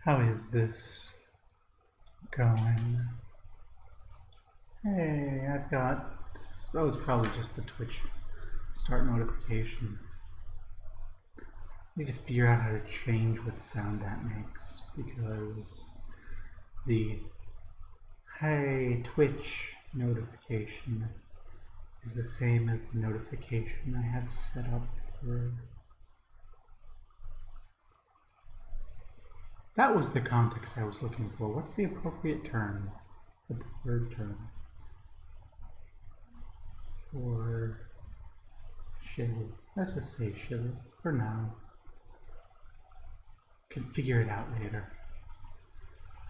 How is this going? Hey, I've got... That was probably just the Twitch start notification. I need to figure out how to change what sound that makes, because the hey Twitch notification is the same as the notification I have set up for... That was the context I was looking for. What's the appropriate term? The preferred term for shitty. Let's just say shitty for now. Can figure it out later.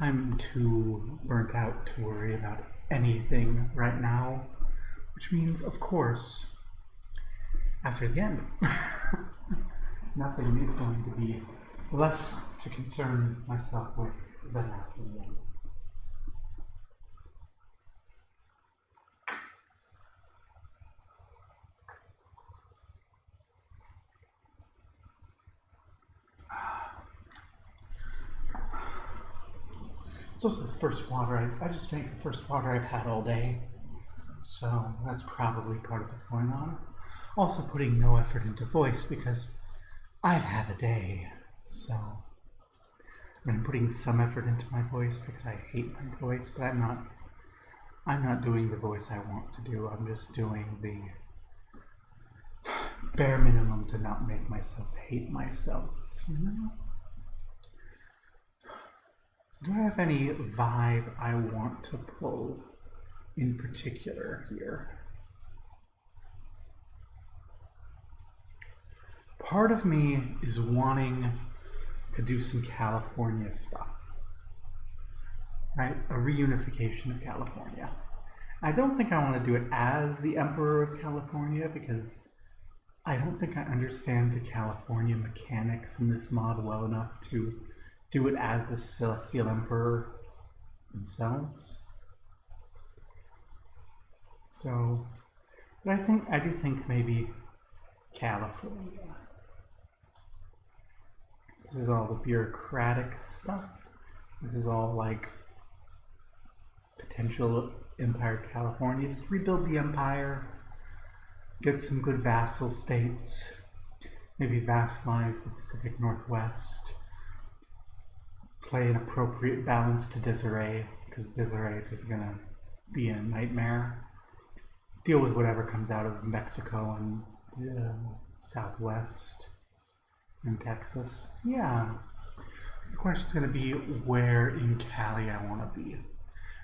I'm too burnt out to worry about anything right now, which means, of course, after the end, nothing is going to be less to concern myself with than after the end. It's also the first water I just drank the first water I've had all day, so that's probably part of what's going on. Also putting no effort into voice because I've had a day, so I'm putting some effort into my voice because I hate my voice, but I'm not doing the voice I want to do. I'm just doing the bare minimum to not make myself hate myself, you know? Do I have any vibe I want to pull in particular here? Part of me is wanting to do some California stuff, right? A reunification of California. I don't think I want to do it as the Emperor of California because I don't think I understand the California mechanics in this mod well enough to do it as the Celestial Emperor themselves. So, but I do think maybe California. This is all the bureaucratic stuff. This is all like potential Empire California. Just rebuild the empire, get some good vassal states, maybe vassalize the Pacific Northwest, play an appropriate balance to Desiree, because Desiree is going to be a nightmare. Deal with whatever comes out of Mexico and Southwest and Texas. Yeah. So the question's going to be where in Cali I want to be.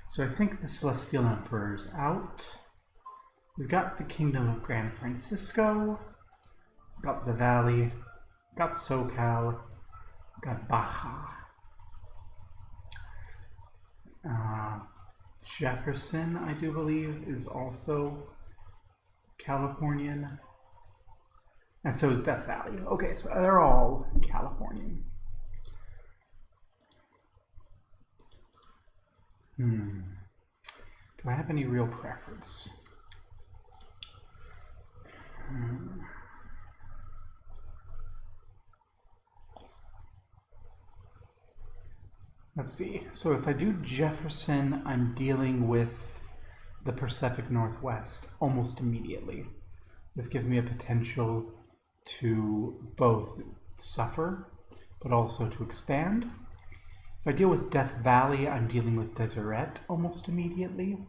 So I think the Celestial Emperor's out. We've got the Kingdom of Gran Francisco, got the Valley, got SoCal, got Baja. Jefferson, I do believe, is also Californian. And so is Death Valley. Okay, so they're all Californian. Do I have any real preference? Let's see. So if I do Jefferson, I'm dealing with the Pacific Northwest almost immediately. This gives me a potential to both suffer, but also to expand. If I deal with Death Valley, I'm dealing with Deseret almost immediately,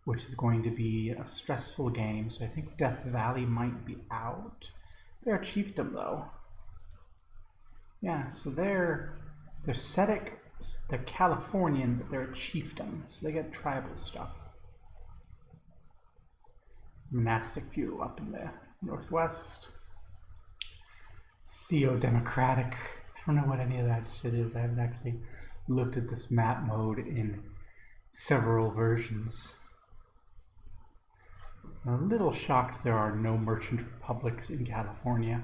which is going to be a stressful game. So I think Death Valley might be out. They're a chiefdom, though. Yeah, so they're Setic. They're Californian, but they're a chiefdom, so they get tribal stuff. Monastic feudal up in the northwest. Theo-democratic. I don't know what any of that shit is. I haven't actually looked at this map mode in several versions. I'm a little shocked there are no merchant republics in California.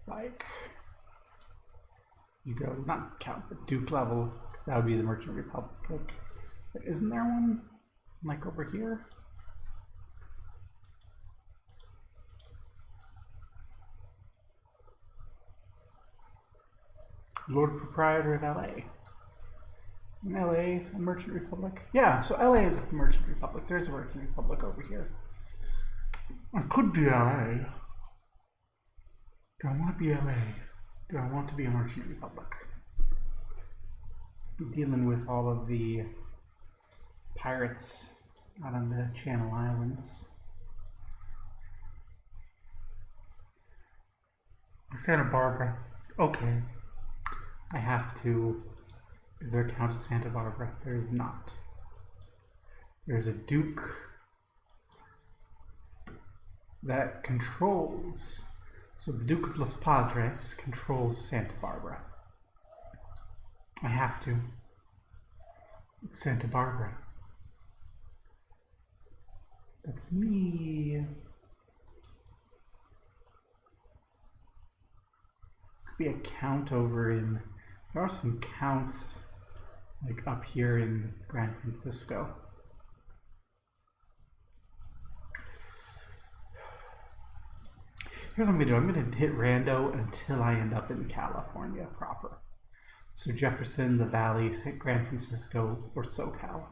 Like, you go, not count for Duke level, because that would be the Merchant Republic. But isn't there one, like, over here? Lord Proprietor of LA. In LA, a merchant republic? Yeah, so LA is a merchant republic. There's a merchant republic over here. It could be LA. Do I want to be LA? Do I want to be a merchant republic? Dealing with all of the pirates out on the Channel Islands. Santa Barbara. Okay. I have to. Is there a Count of Santa Barbara? There is not. There's a Duke that controls. So the Duke of Los Padres controls Santa Barbara. I have to. It's Santa Barbara. That's me. Could be a count over in. There are some counts like up here in San Francisco. Here's what I'm gonna do. I'm gonna hit rando until I end up in California proper. So Jefferson, the Valley, San Francisco, or SoCal.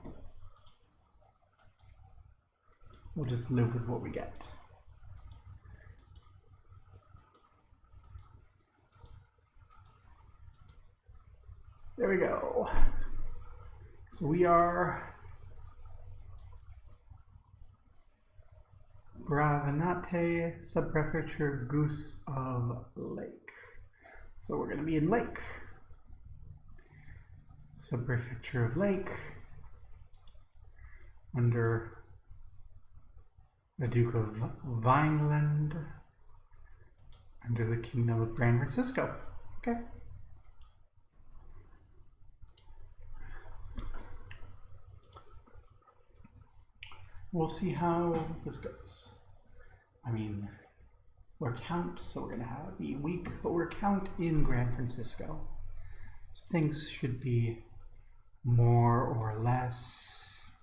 We'll just live with what we get. There we go. So we are Bravinate, Subprefecture, Goose of Lake. So we're going to be in Lake. Subprefecture of Lake. Under the Duke of Vineland. Under the Kingdom of San Francisco. Okay. We'll see how this goes. I mean, we're count, so we're gonna have be weak, but we're count in San Francisco. So things should be more or less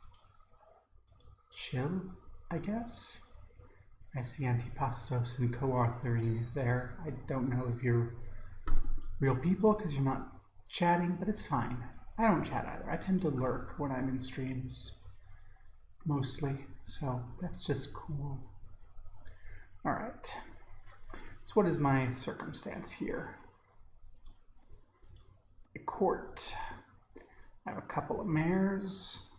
chill, I guess. I see Antipastos and co-authoring there. I don't know if you're real people because you're not chatting, but it's fine. I don't chat either. I tend to lurk when I'm in streams. Mostly, so that's just cool. All right, so what is my circumstance here? A court. I have a couple of mayors.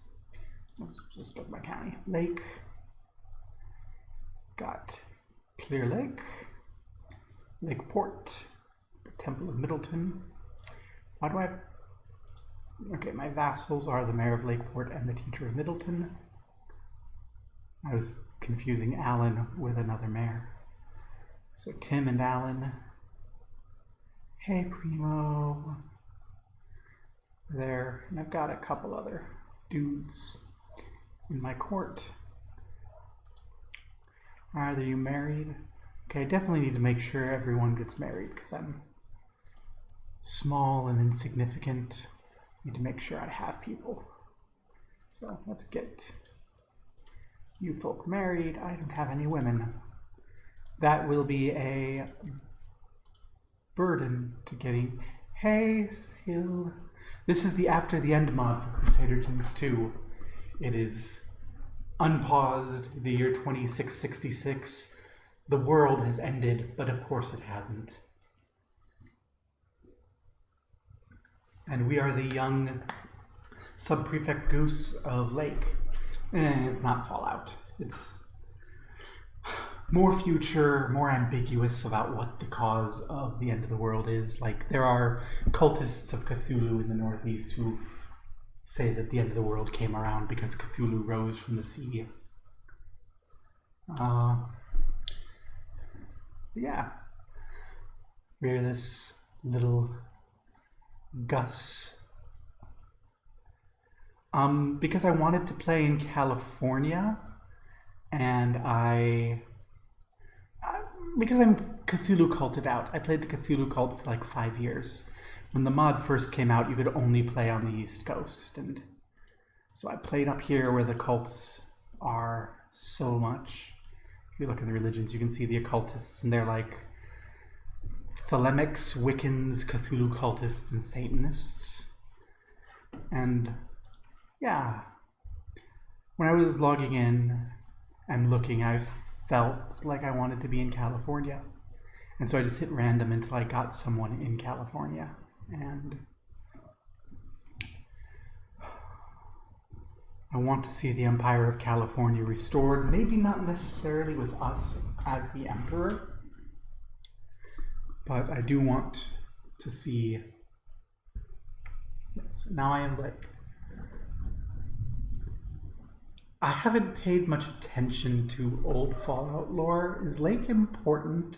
Let's just look at my county. Lake. Got Clear Lake. Lakeport. The Temple of Middleton. Why do I have... Okay, my vassals are the Mayor of Lakeport and the Teacher of Middleton. I was confusing Alan with another mayor. So Tim and Alan. Hey, Primo. There. And I've got a couple other dudes in my court. Are you married? Okay, I definitely need to make sure everyone gets married because I'm small and insignificant. Need to make sure I have people. So let's get you folk married. I don't have any women. That will be a burden to getting. Hey, Hill. This is the After the End mod for Crusader Kings 2. It is unpaused, the year 2666. The world has ended, but of course it hasn't. And we are the young Subprefect Goose of Lake. It's not Fallout. It's more future, more ambiguous about what the cause of the end of the world is. Like, there are cultists of Cthulhu in the Northeast who say that the end of the world came around because Cthulhu rose from the sea. Yeah. We're this little Gus. Because I wanted to play in California, and because I'm Cthulhu culted out. I played the Cthulhu cult for like 5 years. When the mod first came out, you could only play on the East Coast, and so I played up here where the cults are so much. If you look at the religions, you can see the occultists, and they're like Thelemics, Wiccans, Cthulhu cultists, and Satanists. And yeah, when I was logging in and looking, I felt like I wanted to be in California. And so I just hit random until I got someone in California. And I want to see the Empire of California restored, maybe not necessarily with us as the Emperor, but I do want to see. Yes, now I am like, I haven't paid much attention to old Fallout lore. Is Lake important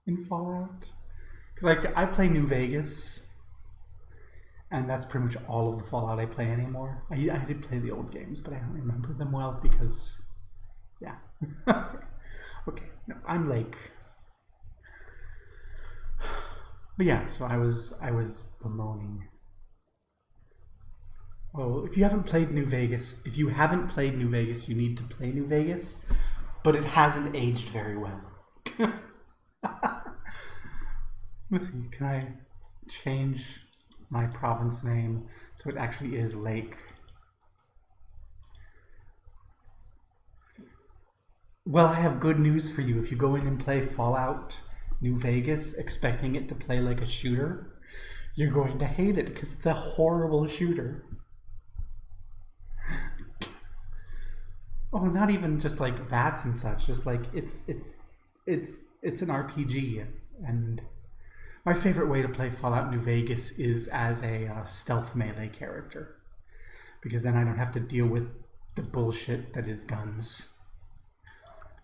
in Fallout? Because like, I play New Vegas, and that's pretty much all of the Fallout I play anymore. I did play the old games, but I don't remember them well because, yeah. Okay, no, I'm Lake. But yeah, so I was bemoaning. Oh, if you haven't played New Vegas, you need to play New Vegas, but it hasn't aged very well. Let's see, can I change my province name so it actually is Lake? Well, I have good news for you. If you go in and play Fallout New Vegas expecting it to play like a shooter, you're going to hate it because it's a horrible shooter. Oh, not even just like VATS and such, just like it's an RPG. And my favorite way to play Fallout New Vegas is as a stealth melee character, because then I don't have to deal with the bullshit that is guns.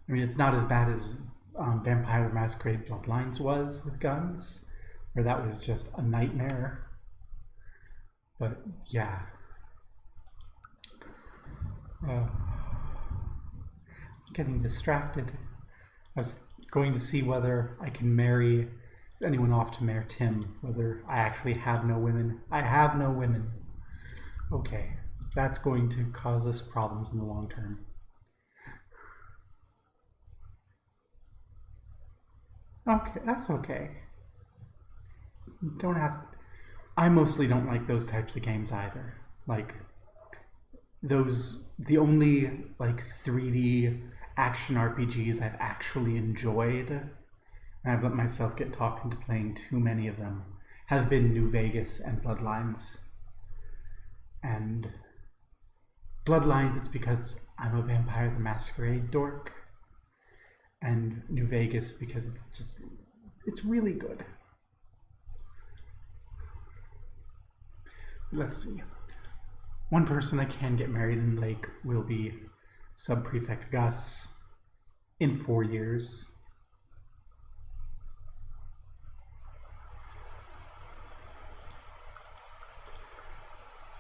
I mean, it's not as bad as Vampire the Masquerade Bloodlines was with guns, where that was just a nightmare. But yeah. I'm getting distracted. I was going to see whether I can marry anyone off to Mayor Tim, whether I actually have no women. I have no women. Okay, that's going to cause us problems in the long term. Okay, that's okay. Don't have. I mostly don't like those types of games either. Like the only like 3D action RPGs I've actually enjoyed, and I've let myself get talked into playing too many of them, have been New Vegas and Bloodlines. And Bloodlines, it's because I'm a Vampire the Masquerade dork. And New Vegas because it's really good. Let's see. One person I can get married in Lake will be Sub-Prefect Gus in 4 years.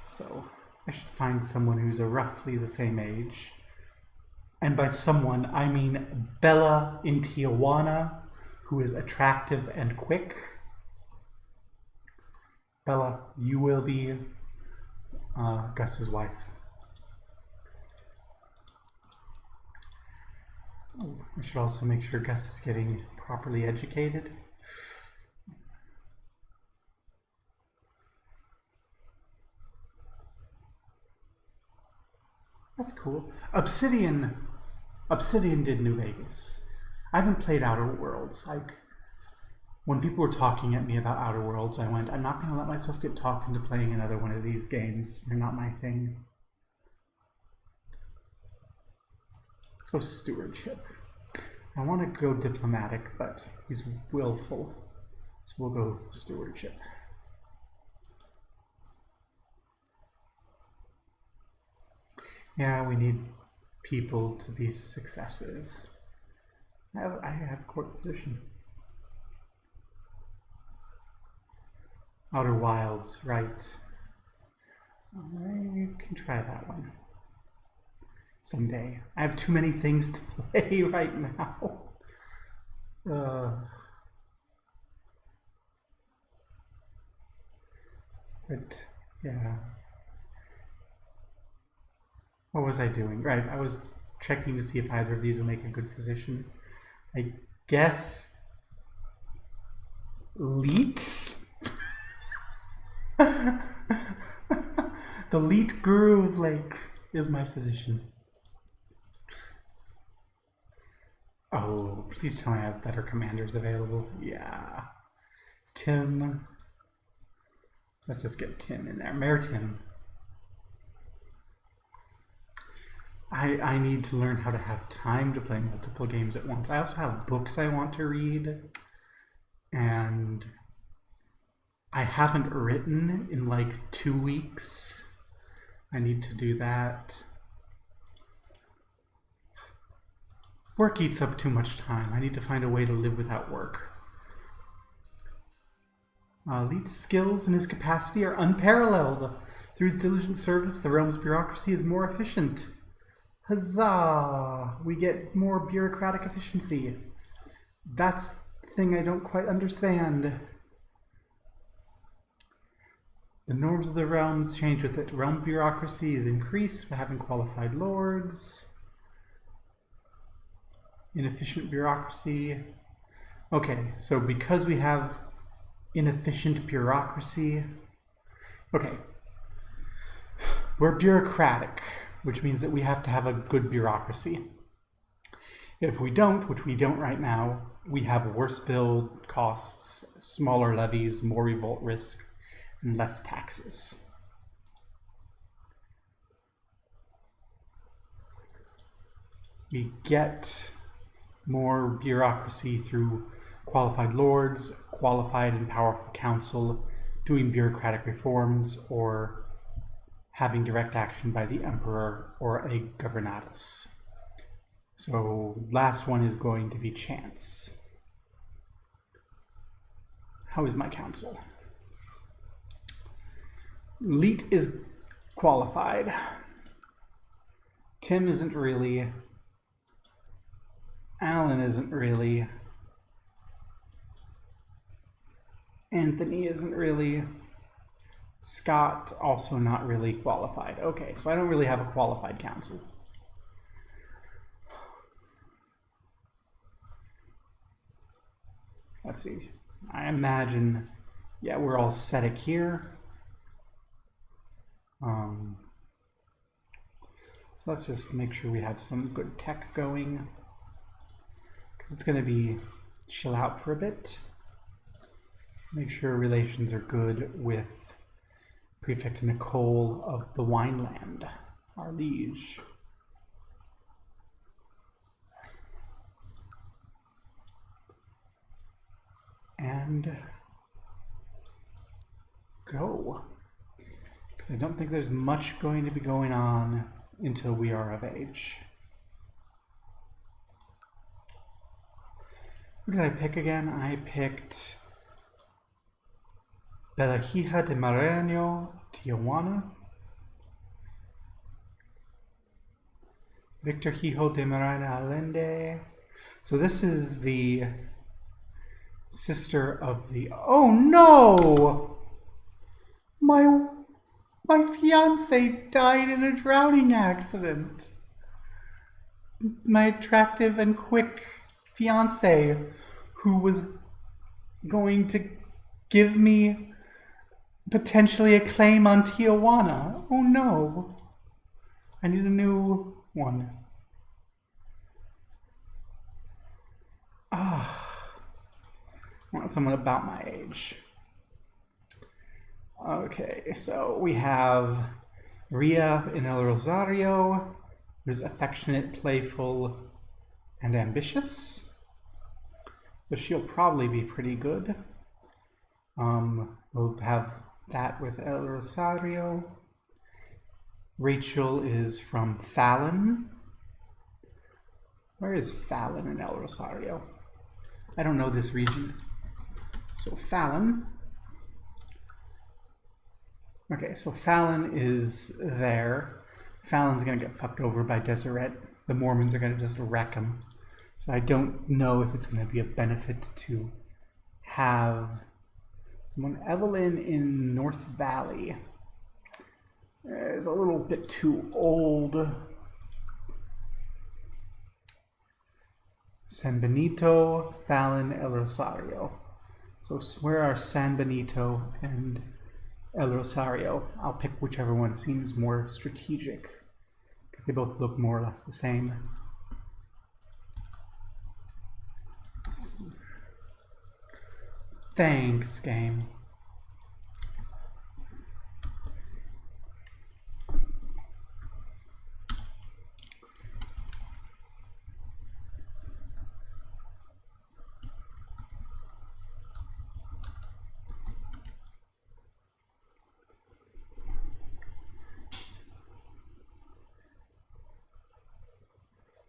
So I should find someone who's roughly the same age. And by someone, I mean Bella in Tijuana, who is attractive and quick. Bella, you will be Gus's wife. Oh, I should also make sure Gus is getting properly educated. That's cool. Obsidian did New Vegas. I haven't played Outer Worlds. Like, when people were talking at me about Outer Worlds, I went, I'm not going to let myself get talked into playing another one of these games. They're not my thing. Let's go Stewardship. I want to go Diplomatic, but he's willful. So we'll go Stewardship. Yeah, we need people to be successive. I have court position. Outer Wilds, right. I can try that one someday. I have too many things to play right now. But, yeah. What was I doing? Right, I was checking to see if either of these would make a good physician. I guess Leet? The Leet Guru of Lake is my physician. Oh, please tell me I have better commanders available. Yeah. Tim. Let's just get Tim in there. Mayor Tim. I need to learn how to have time to play multiple games at once. I also have books I want to read. And I haven't written in like 2 weeks. I need to do that. Work eats up too much time. I need to find a way to live without work. Leet's skills and his capacity are unparalleled. Through his diligent service, the realm's bureaucracy is more efficient. Huzzah! We get more bureaucratic efficiency. That's the thing I don't quite understand. The norms of the realms change with it. Realm bureaucracy is increased by having qualified lords. Inefficient bureaucracy. Okay, so because we have inefficient bureaucracy, okay, we're bureaucratic, which means that we have to have a good bureaucracy. If we don't, which we don't right now, we have worse build costs, smaller levies, more revolt risk, and less taxes. We get more bureaucracy through qualified lords, qualified and powerful council, doing bureaucratic reforms, or having direct action by the emperor or a governatus. So last one is going to be chance. How is my council? Leet is qualified. Tim isn't really. Alan isn't really. Anthony isn't really. Scott also not really qualified. Okay, so I don't really have a qualified council. Let's see. I imagine, yeah, we're all Setic here. So let's just make sure we have some good tech going, because it's going to be chill out for a bit. Make sure relations are good with Prefect Nicole of the Wineland, our liege. And go. Because I don't think there's much going to be going on until we are of age. Who did I pick again? I picked Belahija de Maranhão of Tijuana. Victor Hijo de Marana Allende. So this is the sister of the... Oh no! My fiance died in a drowning accident. My attractive and quick fiance who was going to give me potentially a claim on Tijuana. Oh no. I need a new one. I want someone about my age. Okay, so we have Ria in El Rosario, who's affectionate, playful, and ambitious. So she'll probably be pretty good. We'll have that with El Rosario. Rachel is from Fallon. Where is Fallon in El Rosario? I don't know this region. So Fallon. Okay, so Fallon is there. Fallon's going to get fucked over by Deseret. The Mormons are going to just wreck him. So I don't know if it's going to be a benefit to have someone. Evelyn in North Valley is a little bit too old. San Benito, Fallon, El Rosario. So where are San Benito and El Rosario? I'll pick whichever one seems more strategic, because they both look more or less the same. Thanks, game.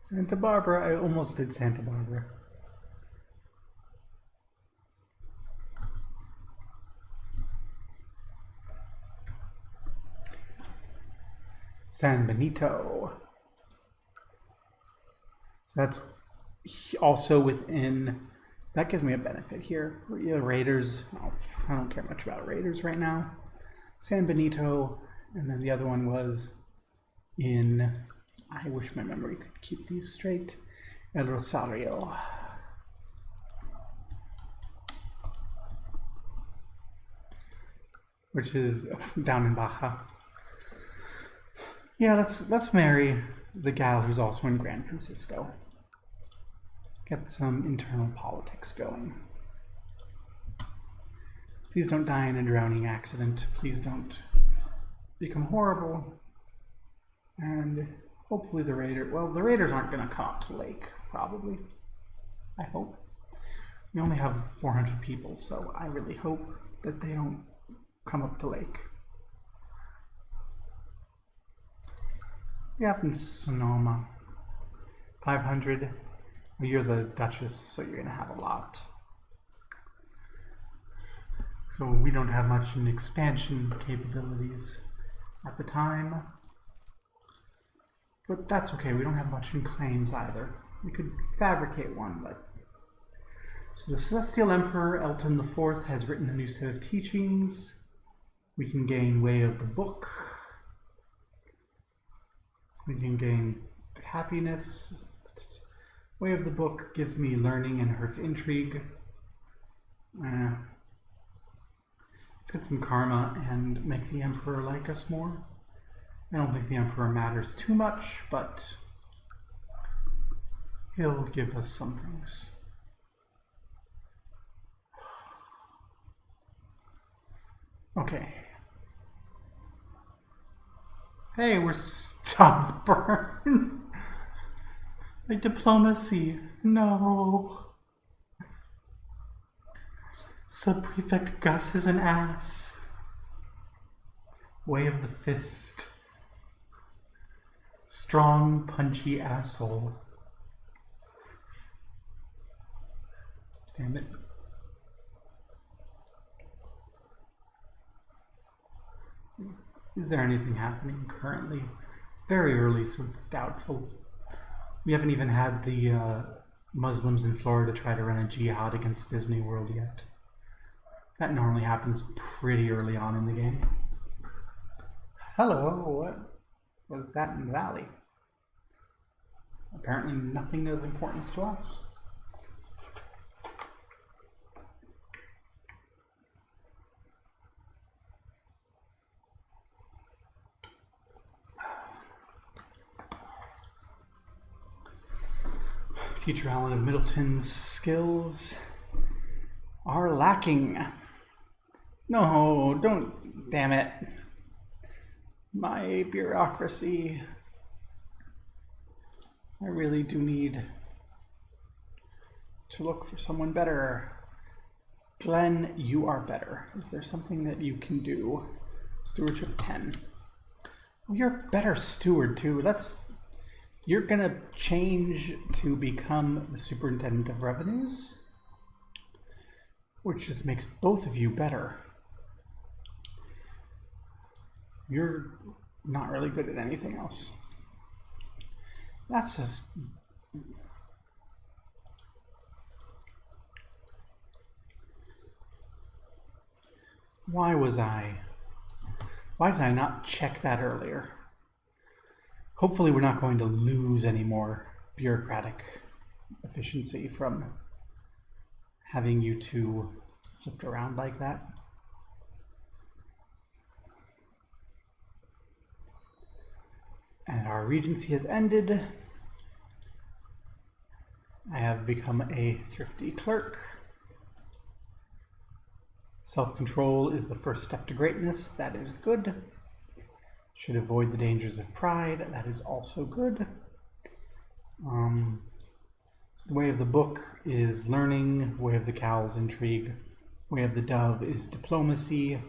Santa Barbara, I almost did Santa Barbara. San Benito. So that's also within, that gives me a benefit here. Raiders, I don't care much about Raiders right now. San Benito, and then the other one was in, I wish my memory could keep these straight, El Rosario. Which is down in Baja. Yeah, let's marry the gal who's also in Gran Francisco. Get some internal politics going. Please don't die in a drowning accident. Please don't become horrible. And hopefully the Raiders aren't going to come up to Lake, probably. I hope. We only have 400 people, so I really hope that they don't come up to Lake. We have in Sonoma 500. Well, you're the Duchess, so you're going to have a lot. So we don't have much in expansion capabilities at the time. But that's okay, we don't have much in claims either. We could fabricate one, but... So the Celestial Emperor, Elton IV, has written a new set of teachings. We can gain Way of the Book. We can gain happiness. Way of the Book gives me learning and hurts intrigue. Let's get some karma and make the Emperor like us more. I don't think the Emperor matters too much, but he'll give us some things. Okay. Hey, we're stubborn. Like diplomacy. No. Sub-Prefect Gus is an ass. Way of the Fist. Strong, punchy asshole. Damn it. Is there anything happening currently? It's very early, so it's doubtful. We haven't even had the Muslims in Florida try to run a jihad against Disney World yet. That normally happens pretty early on in the game. Hello, what was that in the valley? Apparently nothing of importance to us. Teacher Allen of Middleton's skills are lacking. No, don't, damn it. My bureaucracy. I really do need to look for someone better. Glenn, you are better. Is there something that you can do? Stewardship 10. Oh, you're a better steward too. You're gonna change to become the Superintendent of Revenues, which just makes both of you better. You're not really good at anything else. That's just... Why did I not check that earlier? Hopefully we're not going to lose any more bureaucratic efficiency from having you two flipped around like that. And our regency has ended. I have become a thrifty clerk. Self-control is the first step to greatness. That is good. Should avoid the dangers of pride. That is also good. So the way of the book is learning. Way of the cow is intrigue. Way of the dove is diplomacy.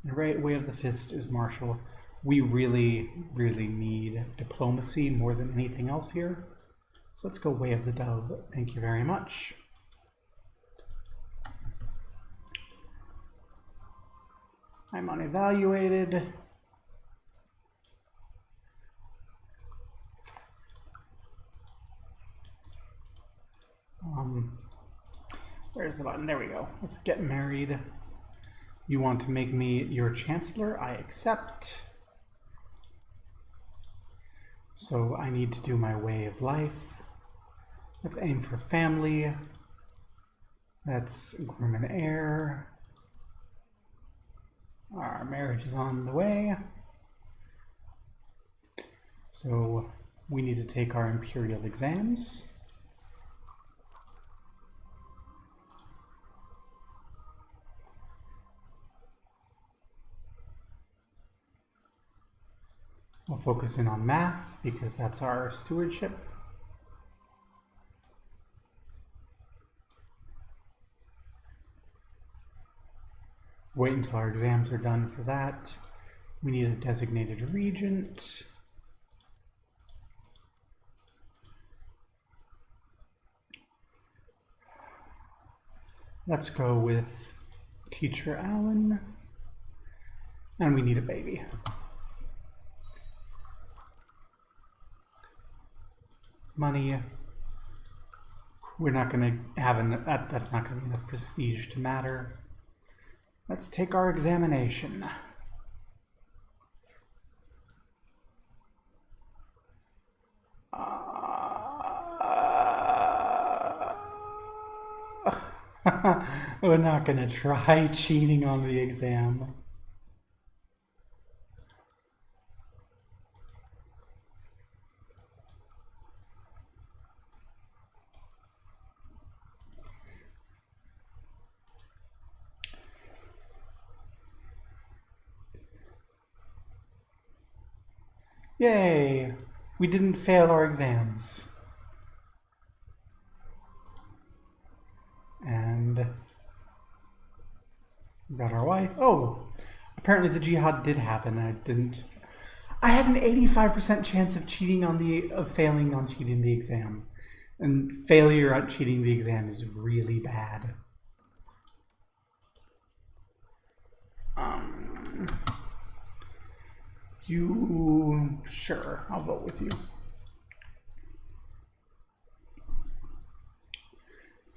And way of the fist is martial. We really, really need diplomacy more than anything else here. So let's go way of the dove. Thank you very much. I'm unevaluated. Where's the button? There we go. Let's get married. You want to make me your chancellor? I accept. So I need to do my way of life. Let's aim for family. Let's groom an heir. Our marriage is on the way. So we need to take our imperial exams. We'll focus in on math because that's our stewardship. Wait until our exams are done for that. We need a designated regent. Let's go with Teacher Allen. And we need a baby. Money. We're not going to have that's not going to be enough prestige to matter. Let's take our examination. We're not going to try cheating on the exam. Yay! We didn't fail our exams. And we got our wife. Oh, apparently the jihad did happen. I had an 85% chance of failing on cheating the exam. And failure at cheating the exam is really bad. Sure, I'll vote with you.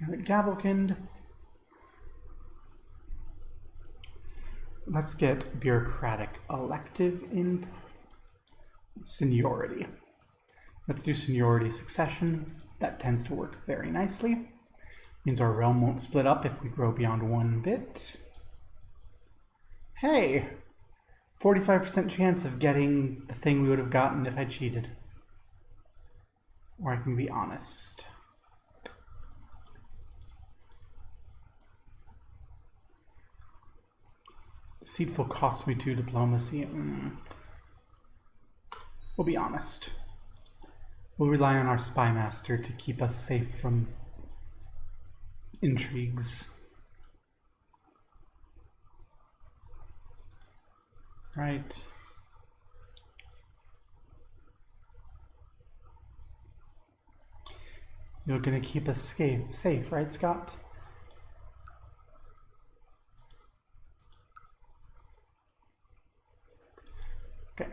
Gavelkind. Let's get bureaucratic elective in seniority. Let's do seniority succession. That tends to work very nicely. Means our realm won't split up if we grow beyond 1 bit. Hey! 45% chance of getting the thing we would have gotten if I cheated. Or I can be honest. Deceitful costs me 2 diplomacy. We'll be honest. We'll rely on our spy master to keep us safe from intrigues. Right. You're going to keep us safe, right, Scott? Okay.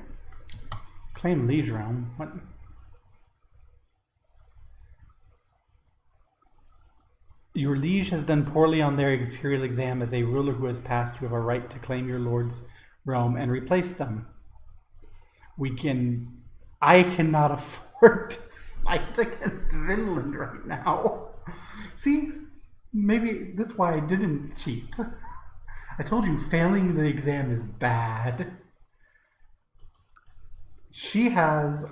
Claim Liege Realm. What? Your liege has done poorly on their imperial exam. As a ruler who has passed, you have a right to claim your lord's realm and replace them. I cannot afford to fight against Vinland right now. See, Maybe that's why I didn't cheat. I told you failing the exam is bad. She has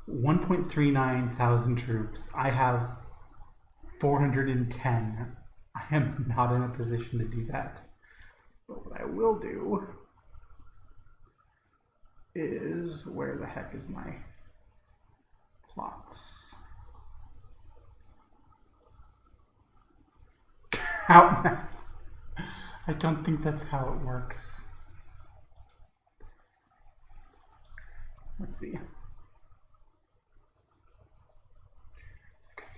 1.39 thousand troops. I have 410. I am not in a position to do that. But what I will do is, where the heck is my plots? How? I don't think that's how it works. Let's see.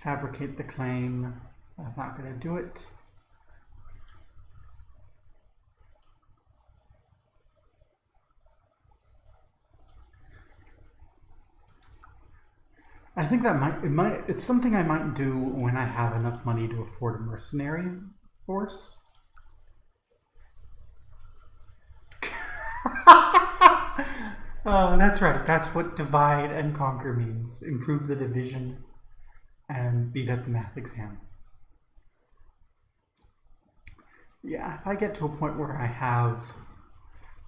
Fabricate the claim. That's not going to do it. I think that it's something I might do when I have enough money to afford a mercenary force. Oh, that's right. That's what divide and conquer means. Improve the division and beat at the math exam. Yeah, if I get to a point where I have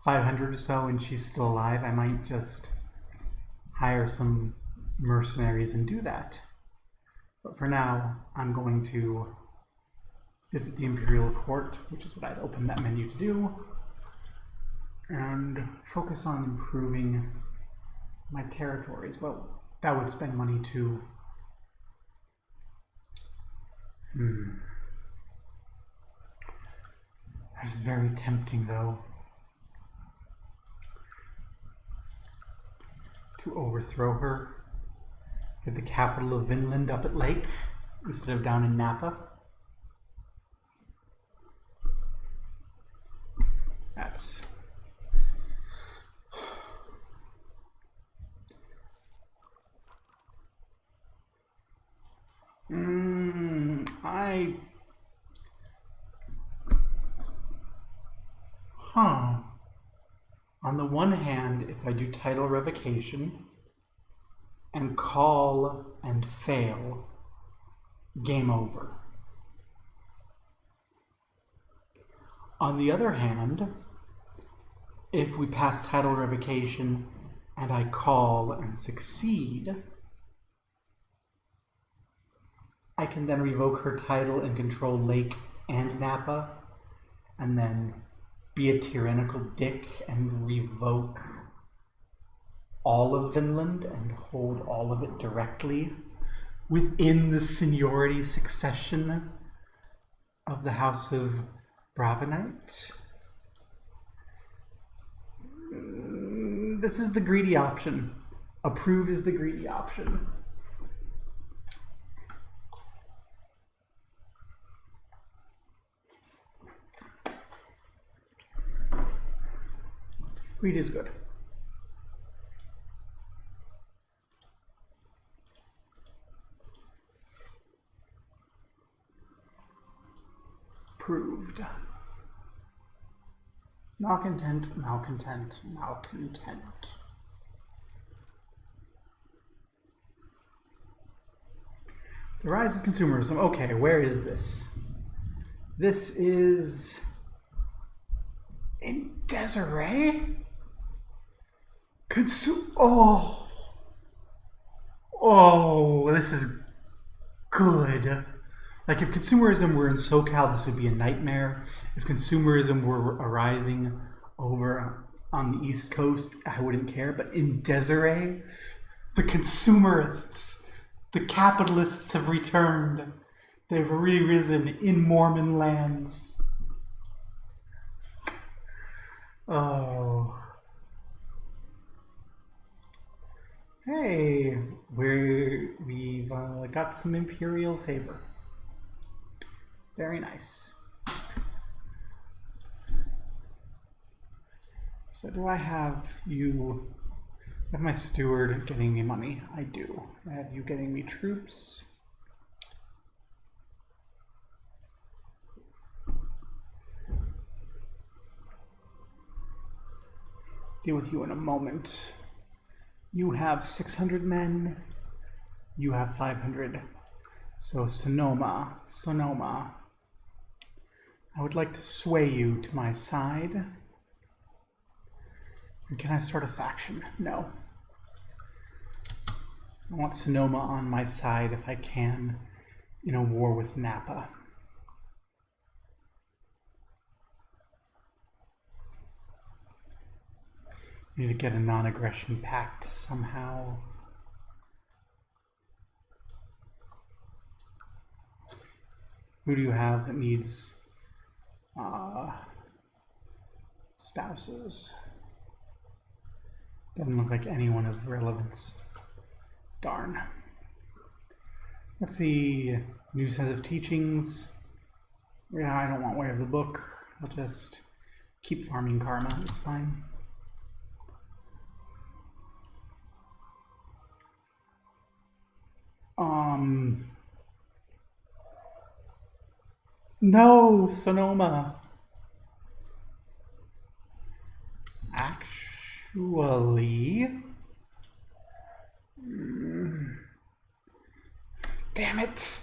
500 or so and she's still alive, I might just hire some mercenaries and do that. But for now, I'm going to visit the Imperial Court, which is what I'd opened that menu to do, and focus on improving my territories. Well, that would spend money too. That's very tempting, though, to overthrow her. Get the capital of Vinland up at Lake instead of down in Napa. That's... On the one hand, if I do title revocation and call and fail, game over. On the other hand, if we pass title revocation and I call and succeed, I can then revoke her title and control Lake and Napa, and then be a tyrannical dick and revoke all of Vinland and hold all of it directly within the seniority succession of the House of Bravenite. This is the greedy option. Approve is the greedy option. Greed is good. Proved. Malcontent, malcontent, malcontent. The rise of consumerism. Okay, where is this? This is in Desiree? Oh, this is good. Like, if consumerism were in SoCal, this would be a nightmare. If consumerism were arising over on the East Coast, I wouldn't care. But in Desiree, the consumerists, the capitalists have returned. They've re-risen in Mormon lands. Oh. Hey, we've got some imperial favor. Very nice. So do I have you... I have my steward getting me money? I do. I have you getting me troops. Deal with you in a moment. You have 600 men. You have 500. So Sonoma. I would like to sway you to my side. And can I start a faction? No. I want Sonoma on my side if I can in a war with Napa. Need to get a non-aggression pact somehow. Who do you have that needs spouses? Doesn't look like anyone of relevance. Darn. Let's see. New set of teachings. Yeah, I don't want Way of the Book. I'll just keep farming karma. It's fine. No, Sonoma. Actually, damn it.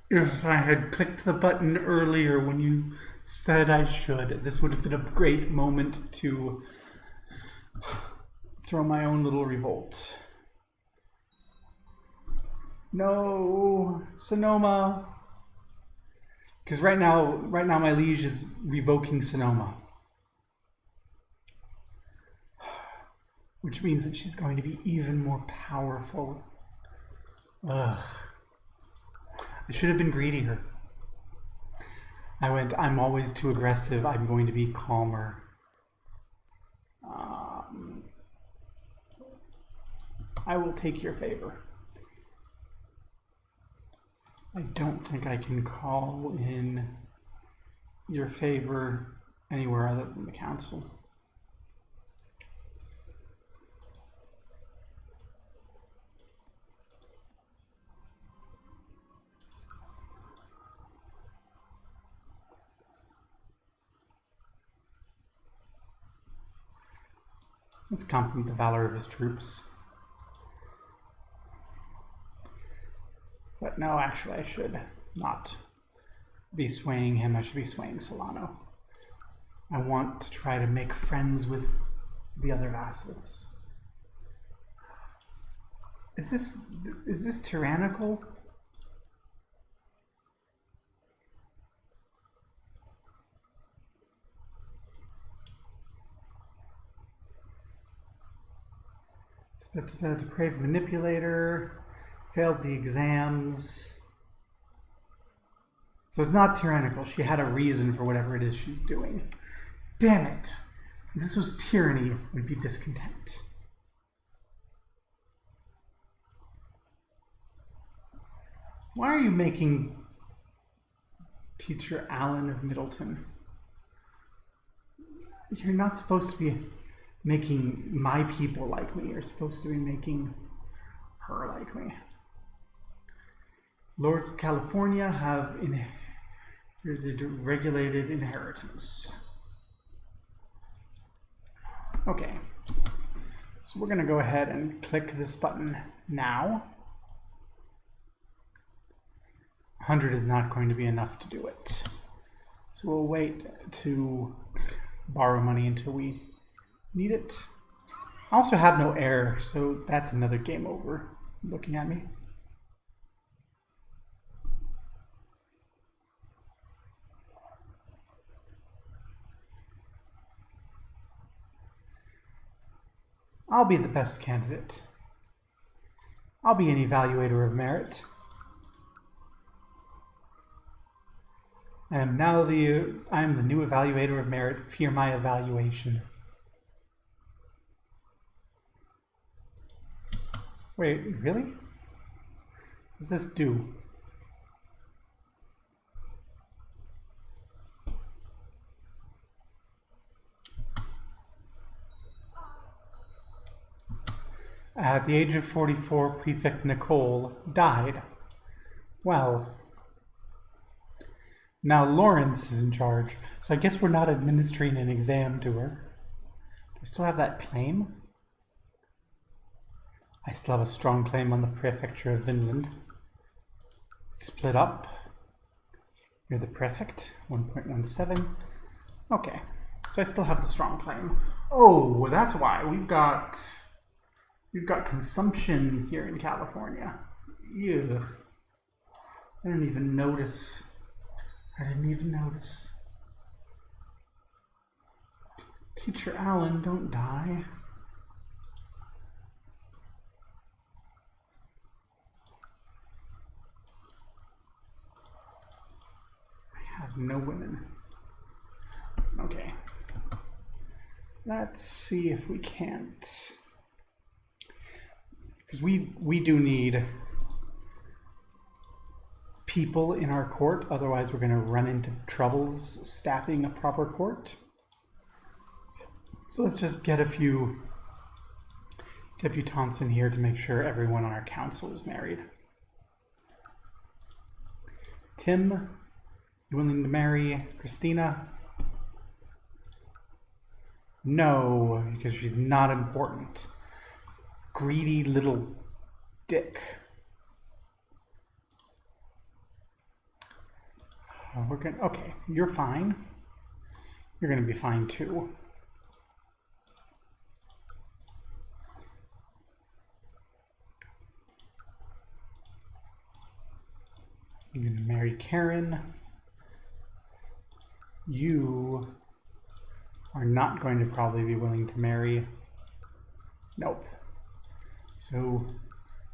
If I had clicked the button earlier when you said I should, this would have been a great moment to throw my own little revolt. No, Sonoma. Because right now my liege is revoking Sonoma. Which means that she's going to be even more powerful. Ugh. I should have been greedier. I went, I'm always too aggressive, I'm going to be calmer. I will take your favor. I don't think I can call in your favor anywhere other than the council. Let's compliment the valor of his troops. But no, actually, I should not be swaying him. I should be swaying Solano. I want to try to make friends with the other vassals. Is this tyrannical? Depraved manipulator. Failed the exams. So it's not tyrannical. She had a reason for whatever it is she's doing. Damn it. If this was tyranny, we'd be discontent. Why are you making Teacher Allen of Middleton? You're not supposed to be making my people like me. You're supposed to be making her like me. Lords of California have regulated inheritance. Okay, so we're going to go ahead and click this button now. 100 is not going to be enough to do it. So we'll wait to borrow money until we need it. I also have no heir, so that's another game over looking at me. I'll be the best candidate. I'll be an evaluator of merit. I am the new evaluator of merit. Fear my evaluation. Wait, really? What does this do? At the age of 44, Prefect Nicole died. Well, now Lawrence is in charge, so I guess we're not administering an exam to her. Do I still have that claim? I still have a strong claim on the Prefecture of Vinland. Split up. You're the prefect, 1.17. Okay, so I still have the strong claim. Oh, that's why we've got consumption here in California. Ew. I didn't even notice. Teacher Allen, don't die. I have no women. Okay. Let's see if we can't. Because we do need people in our court, otherwise we're going to run into troubles staffing a proper court. So let's just get a few debutantes in here to make sure everyone on our council is married. Tim, you willing to marry Christina? No, because she's not important. Greedy little dick. Okay, you're fine. You're gonna be fine too. You're gonna marry Karen. You are not going to probably be willing to marry. Nope. So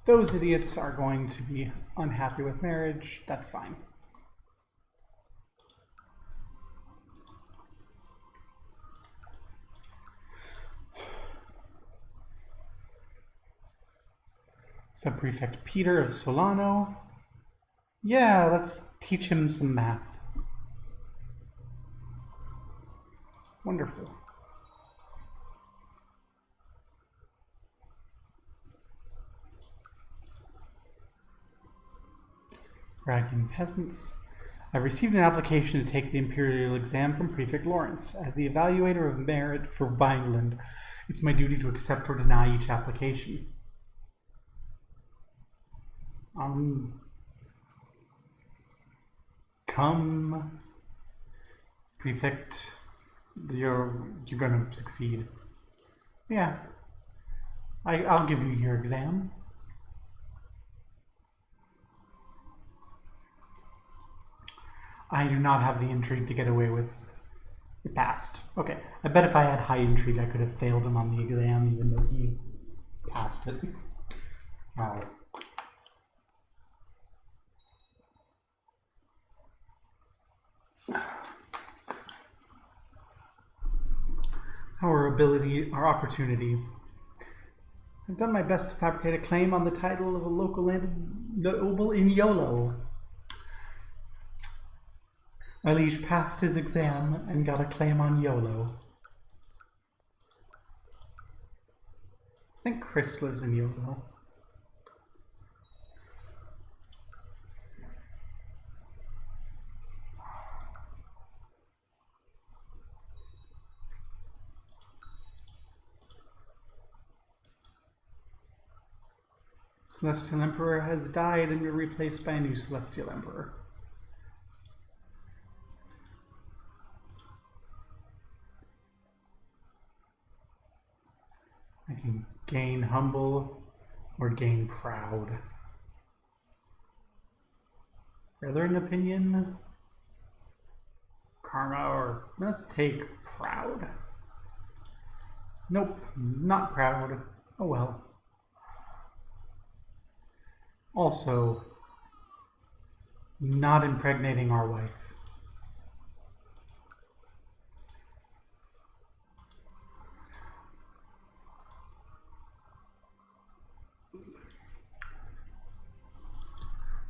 those idiots are going to be unhappy with marriage. That's fine. Subprefect Peter of Solano. Yeah, let's teach him some math. Wonderful. Bragging peasants. I've received an application to take the imperial exam from Prefect Lawrence. As the evaluator of merit for Vineland, it's my duty to accept or deny each application. Come, Prefect. You're gonna succeed. Yeah. I'll give you your exam. I do not have the intrigue to get away with it passed. Okay. I bet if I had high intrigue I could have failed him on the exam even though he passed it. Wow. Our opportunity. I've done my best to fabricate a claim on the title of a local noble in Yolo. My liege passed his exam and got a claim on Yolo. I think Chris lives in Yolo. Celestial Emperor has died and you're replaced by a new Celestial Emperor. I can gain humble or gain proud. Brethren opinion? Karma or let's take proud. Nope, not proud. Oh well. Also, not impregnating our wife.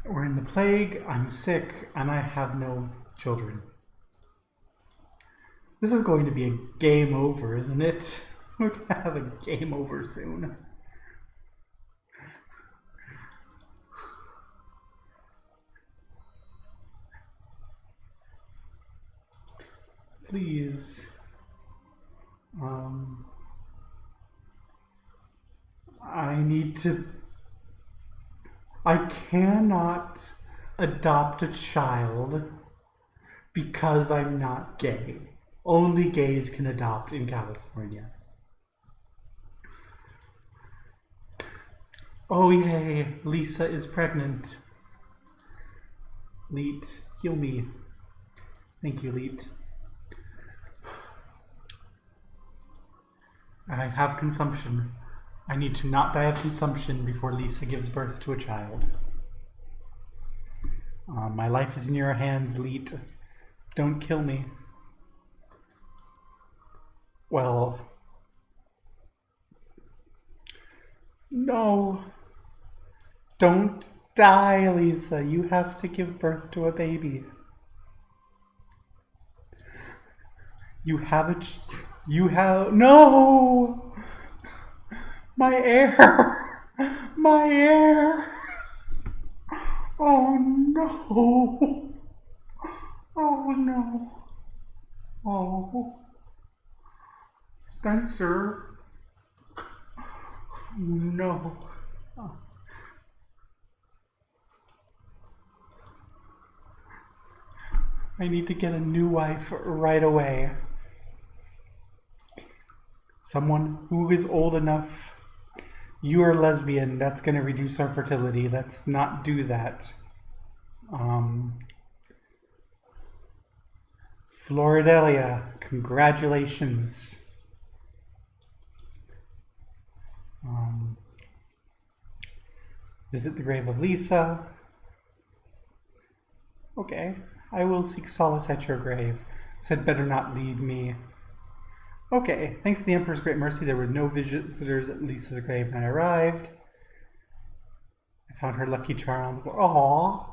We're in the plague, I'm sick, and I have no children. This is going to be a game over, isn't it? We're going to have a game over soon. Please. I cannot adopt a child Because I'm not gay. Only gays can adopt in California. Oh yay, Lisa is pregnant. Leet, heal me. Thank you, Leet. I have consumption. I need to not die of consumption before Lisa gives birth to a child. My life is in your hands, Leet. Don't kill me. Well... No. Don't die, Lisa. You have to give birth to a baby. You have no! My air! My air! Oh no! Oh no! Oh. Spencer. No. Oh. I need to get a new wife right away. Someone who is old enough. You are lesbian. That's going to reduce our fertility. Let's not do that. Floridelia, congratulations. Visit the grave of Lisa. Okay, I will seek solace at your grave. Said better not lead me. Okay, thanks to the Emperor's great mercy, there were no visitors at Lisa's grave when I arrived. I found her lucky charm. Aww.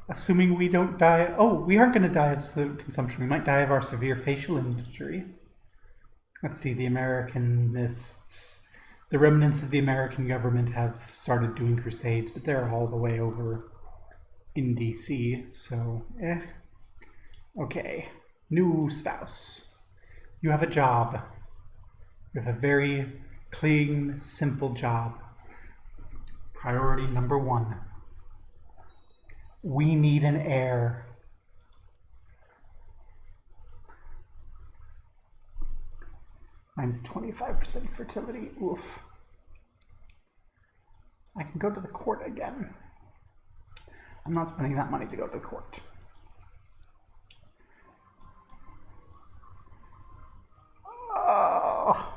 Assuming we don't die... Oh, we aren't going to die of consumption. We might die of our severe facial injury. Let's see, the Americanists... The remnants of the American government have started doing crusades, but they're all the way over in DC, so Okay, new spouse. You have a job. You have a very clean, simple job. Priority number 1. We need an heir. Mine's 25% fertility. Oof. I can go to the court again. I'm not spending that money to go to the court. Oh.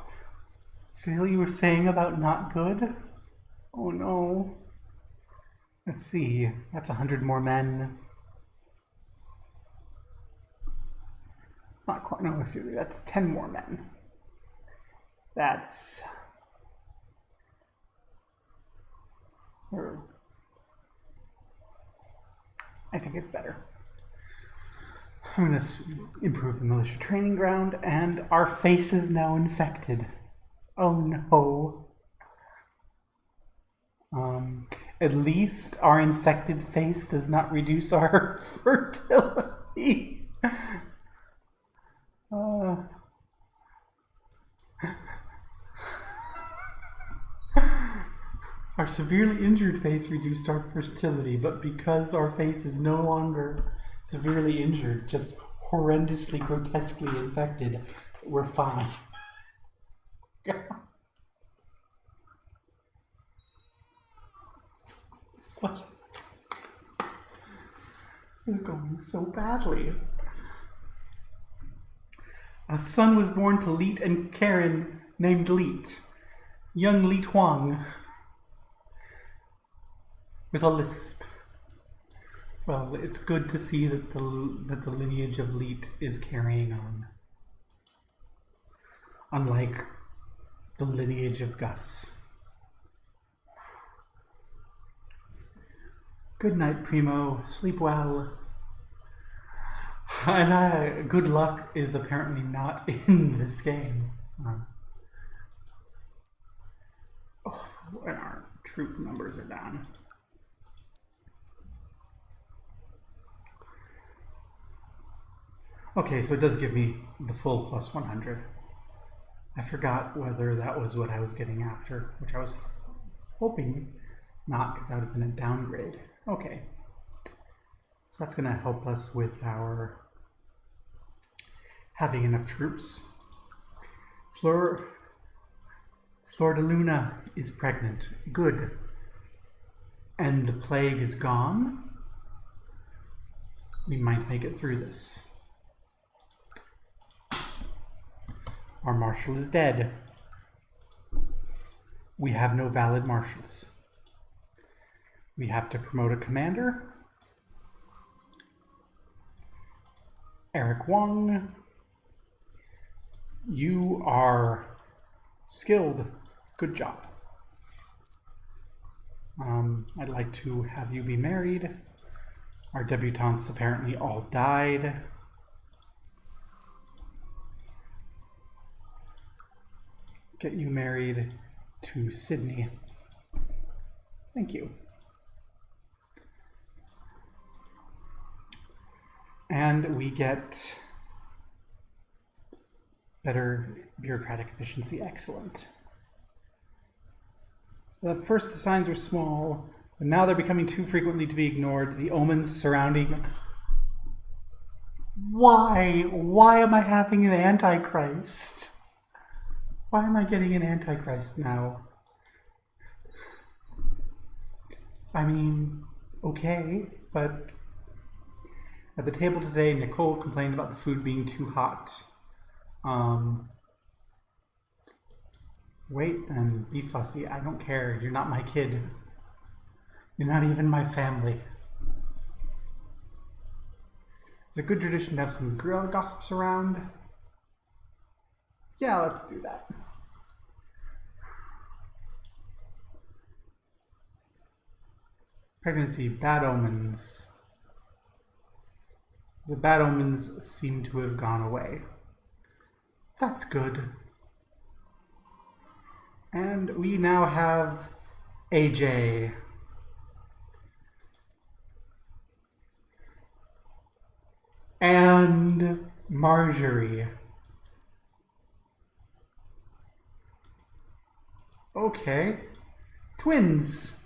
See what you were saying about not good? Oh no. Let's see. That's 100 more men. Not quite. No, excuse me. That's 10 more men. That's... I think it's better. I'm going to improve the militia training ground, and our face is now infected. Oh no. At least our infected face does not reduce our fertility. Our severely injured face reduced our fertility, but because our face is no longer severely injured, just horrendously, grotesquely infected, we're fine. What? This is going so badly. A son was born to Leet and Karen named Leet. Young Leet Huang. With a lisp. Well, it's good to see that the lineage of Leet is carrying on. Unlike the lineage of Gus. Good night, Primo. Sleep well. And good luck is apparently not in this game. And our troop numbers are down. Okay, so it does give me the full plus 100. I forgot whether that was what I was getting after, which I was hoping not, because that would have been a downgrade. Okay. So that's going to help us with our having enough troops. Flor de Luna is pregnant. Good. And the plague is gone? We might make it through this. Our marshal is dead. We have no valid marshals. We have to promote a commander. Eric Wong. You are skilled. Good job. I'd like to have you be married. Our debutantes apparently all died. Get you married to Sydney. Thank you. And we get better bureaucratic efficiency. Excellent. The first signs were small, but now they're becoming too frequently to be ignored. The omens surrounding... Why? Why am I having an Antichrist? Why am I getting an Antichrist now? I mean, okay, but... At the table today, Nicole complained about the food being too hot. Wait, then, be fussy. I don't care. You're not my kid. You're not even my family. It's a good tradition to have some girl gossips around. Yeah, let's do that. Pregnancy, bad omens. The bad omens seem to have gone away. That's good. And we now have AJ. And Marjorie. Okay. Twins.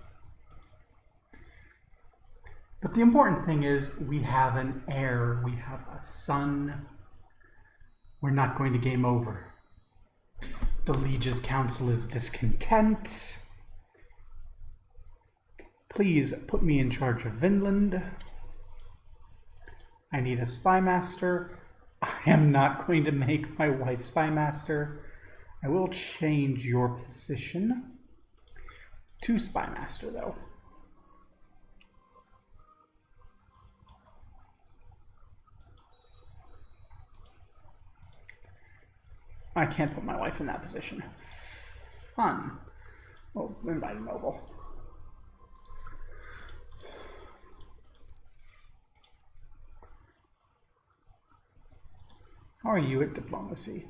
But the important thing is we have an heir. We have a son. We're not going to game over. The Liege's council is discontent. Please put me in charge of Vinland. I need a spy master. I am not going to make my wife spy master. I will change your position to spy master, though. I can't put my wife in that position. Fun. Oh, invite a noble. How are you at diplomacy?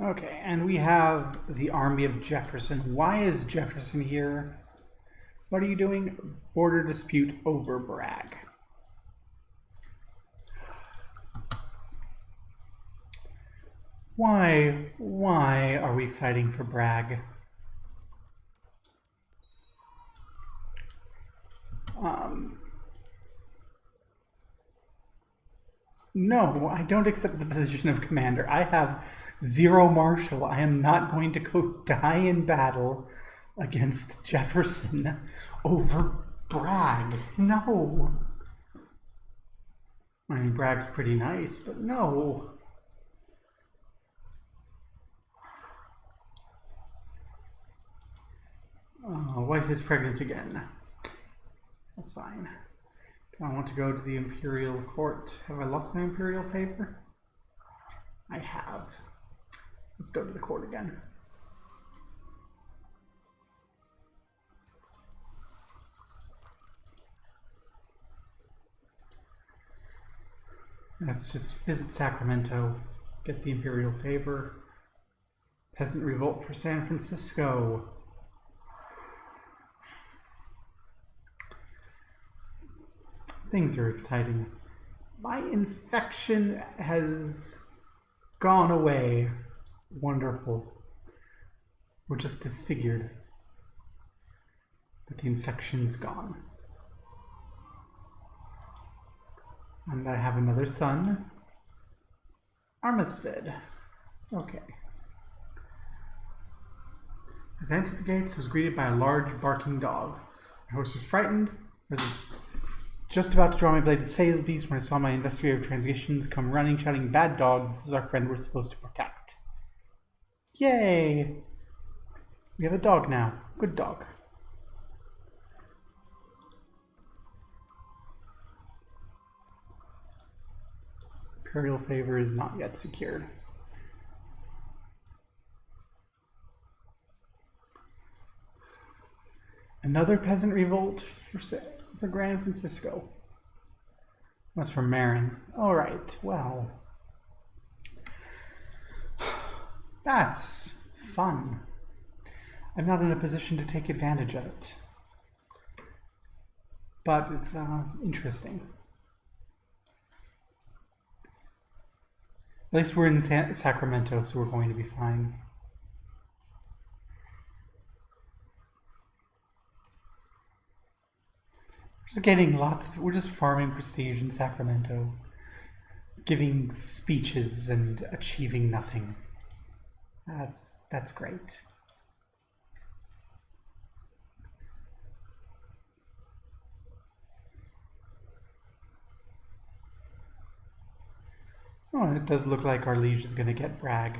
Okay, and we have the army of Jefferson. Why is Jefferson here? What are you doing? Border dispute over Bragg. Why are we fighting for Bragg? No, I don't accept the position of commander. I have 0 marshal. I am not going to go die in battle against Jefferson over Bragg. No. I mean, Bragg's pretty nice, but no. Wife is pregnant again. That's fine. Do I want to go to the Imperial Court? Have I lost my Imperial favor? I have. Let's go to the court again. Let's just visit Sacramento, get the Imperial favor. Peasant revolt for San Francisco. Things are exciting. My infection has gone away. Wonderful. We're just disfigured. But the infection's gone. And I have another son. Armistead. Okay. As I entered the gates, I was greeted by a large barking dog. My horse was frightened. I was just about to draw my blade to say the beast when I saw my investigator of transitions come running, shouting, "Bad dog, this is our friend we're supposed to protect." Yay! We have a dog now. Good dog. Imperial favor is not yet secured. Another peasant revolt for Gran Francisco. That's from Marin. Alright, well. That's fun. I'm not in a position to take advantage of it. But it's interesting. At least we're in Sacramento, so we're going to be fine. We're just farming prestige in Sacramento, giving speeches and achieving nothing. That's great. Oh, and it does look like our liege is going to get Bragg.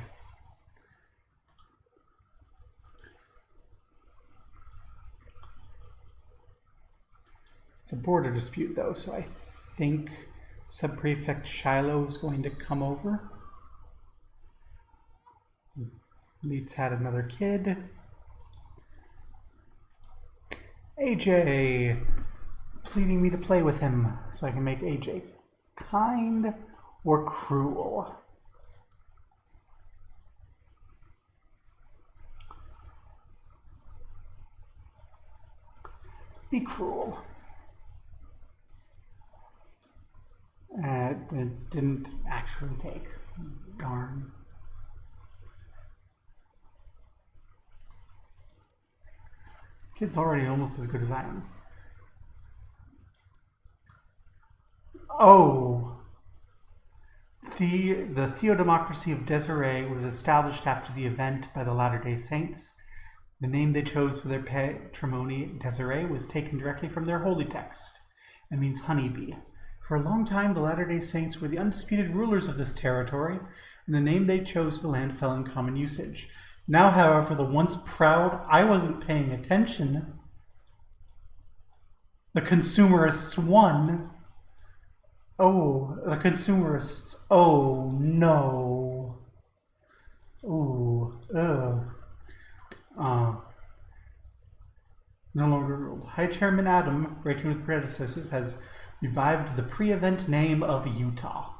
It's a border dispute, though, so I think Subprefect Shiloh is going to come over. Leeds had another kid. AJ, pleading me to play with him so I can make AJ kind or cruel. Be cruel. It didn't actually take. Darn. Kid's already almost as good as I am. Oh! The Theodemocracy of Desiree was established after the event by the Latter-day Saints. The name they chose for their patrimony, Desiree, was taken directly from their holy text. It means honeybee. For a long time, the Latter-day Saints were the undisputed rulers of this territory, and the name they chose for the land fell in common usage. Now, however, the once proud, I wasn't paying attention. The consumerists won. Oh, the consumerists. Oh, no. Ooh, ugh. No longer ruled. High Chairman Adam, breaking with predecessors, has revived the pre-event name of Utah.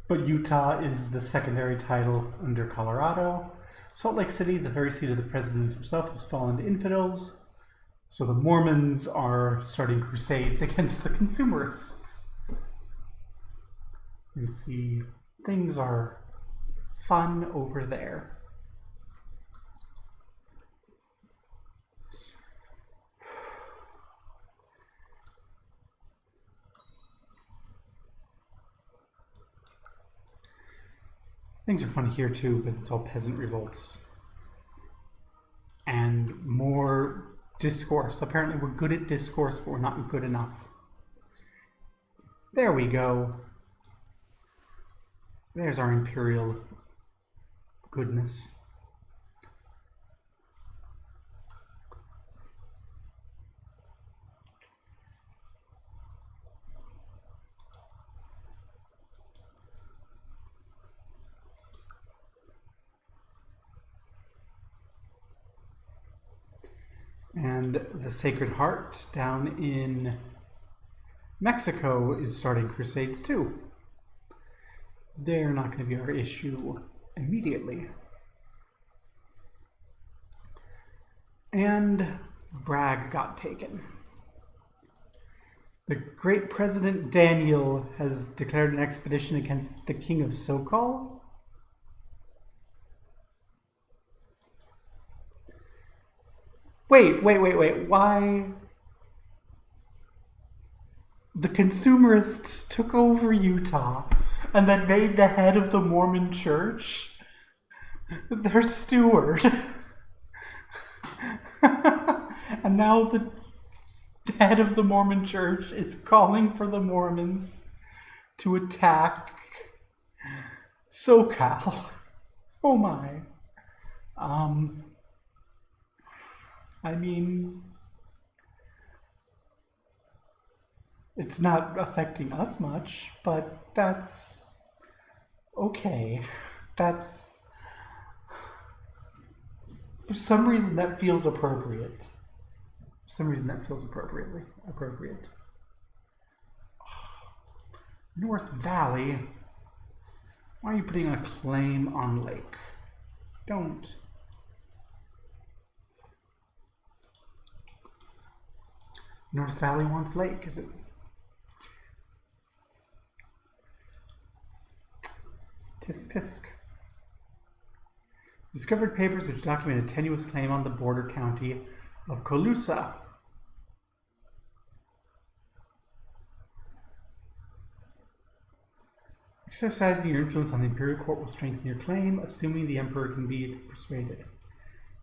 But Utah is the secondary title under Colorado. Salt Lake City, the very seat of the president himself, has fallen to infidels. So the Mormons are starting crusades against the consumerists. You see, things are fun over there. Things are fun here too, but it's all peasant revolts. And more discourse. Apparently we're good at discourse, but we're not good enough. There we go. There's our imperial goodness. And the Sacred Heart down in Mexico is starting crusades too. They're not going to be our issue immediately. And Bragg got taken. The great President Daniel has declared an expedition against the King of Sokol? Wait. Why? The consumerists took over Utah and then made the head of the Mormon Church their steward. And now the head of the Mormon Church is calling for the Mormons to attack SoCal. Oh my. I mean, it's not affecting us much, but that's okay. That's, for some reason, that feels appropriate. For some reason, that feels appropriate. North Valley. Why are you putting a claim on lake? Don't. North Valley wants lake, is it? Tisk tisk. Discovered papers which document a tenuous claim on the border county of Colusa. Exercising your influence on the Imperial Court will strengthen your claim, assuming the Emperor can be persuaded.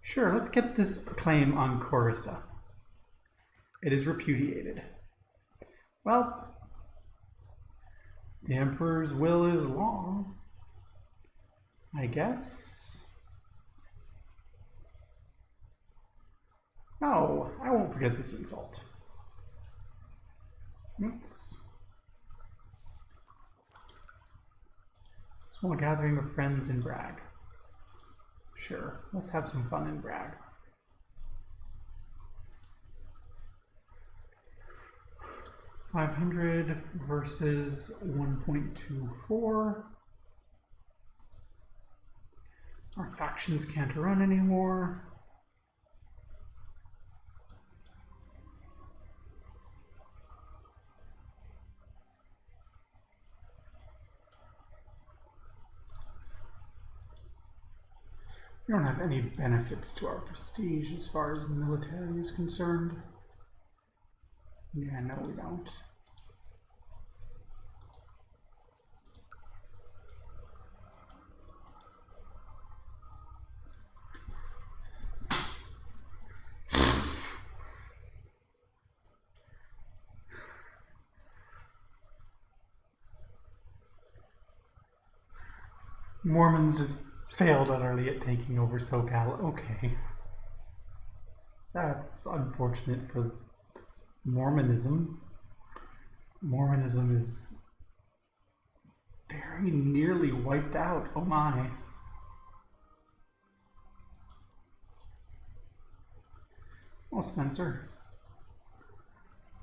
Sure, let's get this claim on Coruscant. It is repudiated. Well, the Emperor's will is law, I guess. No, I won't forget this insult. Oops. Small gathering of friends in Bragg. Sure, let's have some fun in Bragg. $500 versus 1.24. Our factions can't run anymore. We don't have any benefits to our prestige as far as military is concerned. Yeah, no, we don't. Mormons just failed utterly at taking over SoCal. Okay. That's unfortunate for Mormonism. Mormonism is very nearly wiped out. Oh my. Well, Spencer,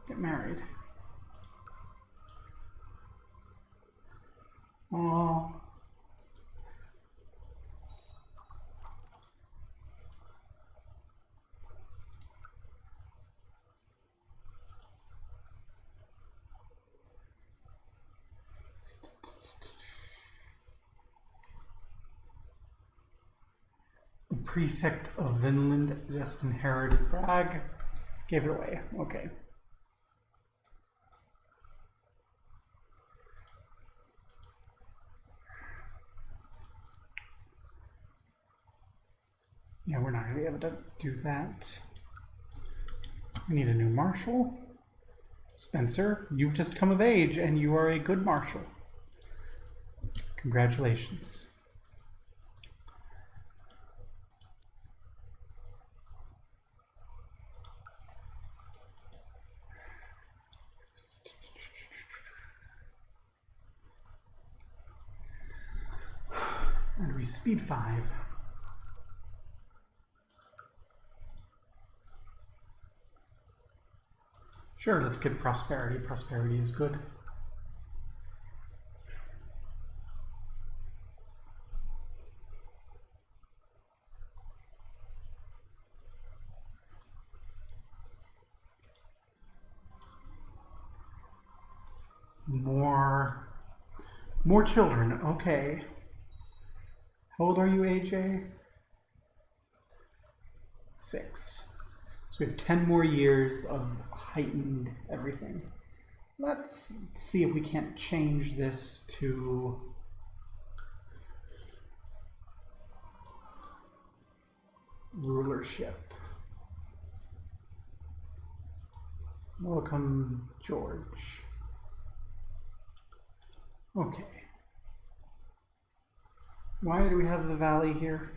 get married. Oh. The prefect of Vinland just inherited Bragg. Gave it away. Okay. Yeah, we're not going to be able to do that. We need a new marshal. Spencer, you've just come of age and you are a good marshal. Congratulations. And we speed 5. Sure, let's get prosperity. Prosperity is good. More children. Okay. How old are you, AJ? 6. So we have 10 more years of heightened everything. Let's see if we can't change this to rulership. Welcome, George. Okay. Why do we have the valley here?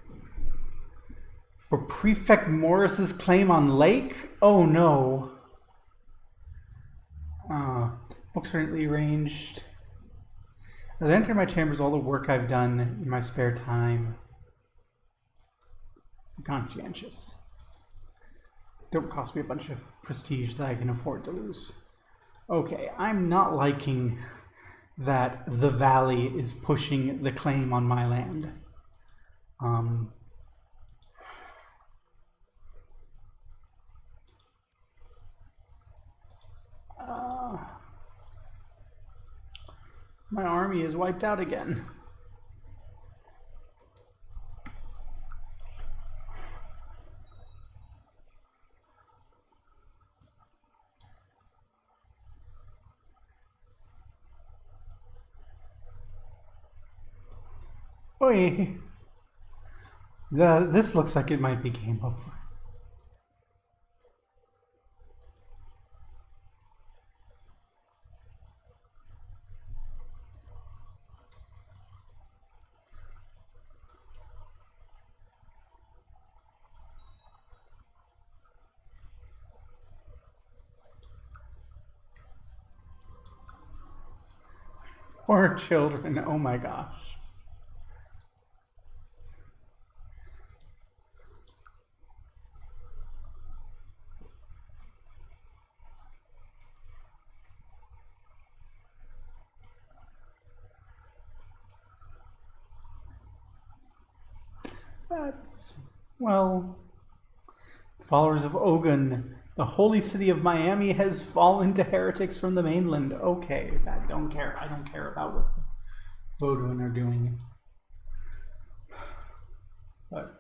For Prefect Morris's claim on Lake? Oh no. Books are neatly arranged. As I enter my chambers, all the work I've done in my spare time. Conscientious. Don't cost me a bunch of prestige that I can afford to lose. Okay, I'm not liking that the valley is pushing the claim on my land. My army is wiped out again. Oi. This looks like it might be game over. Poor children, oh my gosh. That's, well, followers of Ogun, the holy city of Miami has fallen to heretics from the mainland. Okay, I don't care. I don't care about what Vodun are doing. But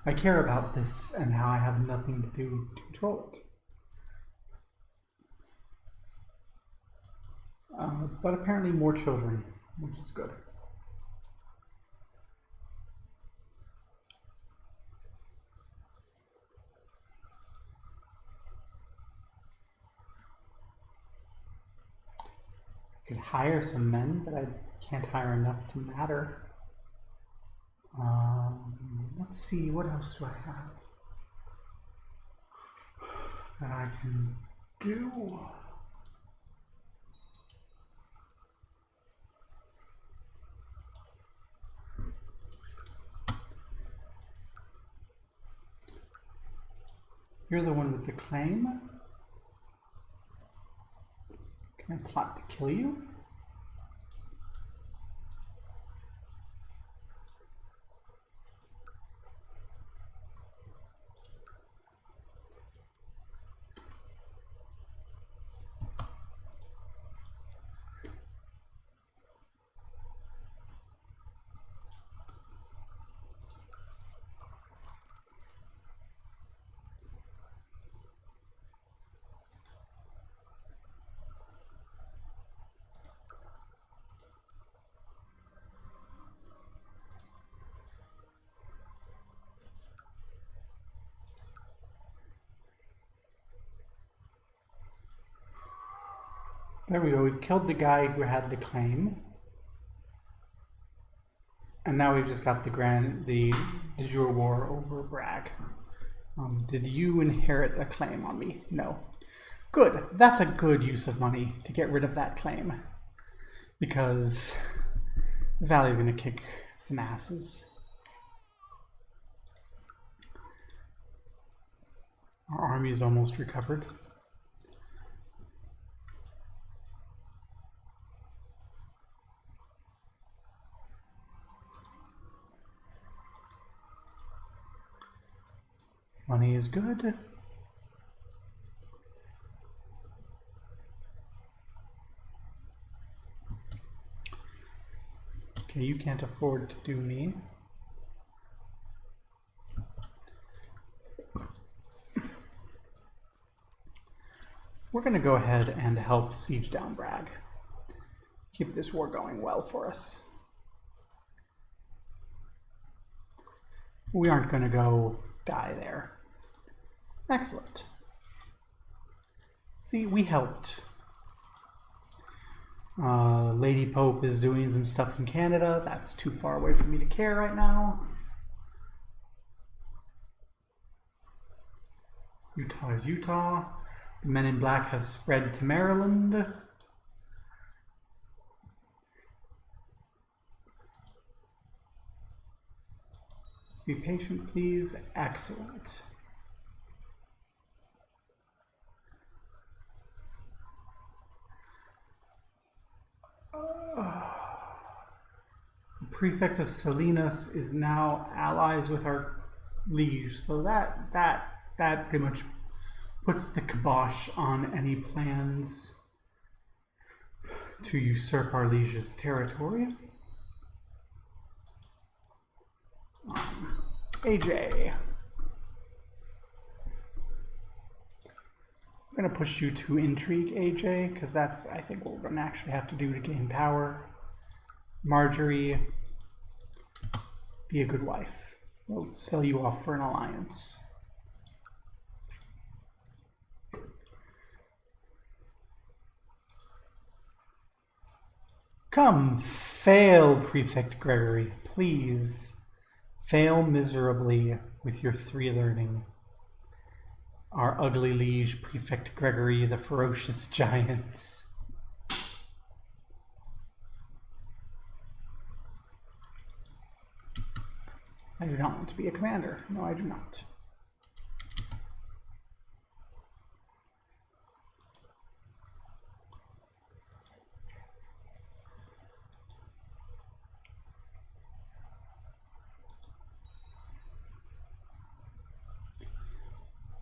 I care about this and how I have nothing to do to control it. But apparently more children, which is good. I could hire some men, but I can't hire enough to matter. Let's see, what else do I have that I can do? You're the one with the claim. Can I plot to kill you? There we go, we've killed the guy who had the claim. And now we've just got the de jure war over Bragg. Did you inherit a claim on me? No. Good, that's a good use of money to get rid of that claim. Because the Valley's gonna kick some asses. Our army is almost recovered. Money is good. Okay, you can't afford to do me. We're going to go ahead and help siege down Bragg. Keep this war going well for us. We aren't going to go die there. Excellent. See, we helped. Lady Pope is doing some stuff in Canada. That's too far away for me to care right now. Utah is Utah. The Men in Black have spread to Maryland. Be patient, please. Excellent. The prefect of Salinas is now allies with our liege, so that pretty much puts the kibosh on any plans to usurp our liege's territory. AJ. I'm going to push you to intrigue, AJ, because that's, I think, what we're going to actually have to do to gain power. Marjorie, be a good wife. We'll sell you off for an alliance. Come, fail, Prefect Gregory, please. Fail miserably with your 3 learning. Our ugly liege, Prefect Gregory, the ferocious giants. I do not want to be a commander. No, I do not.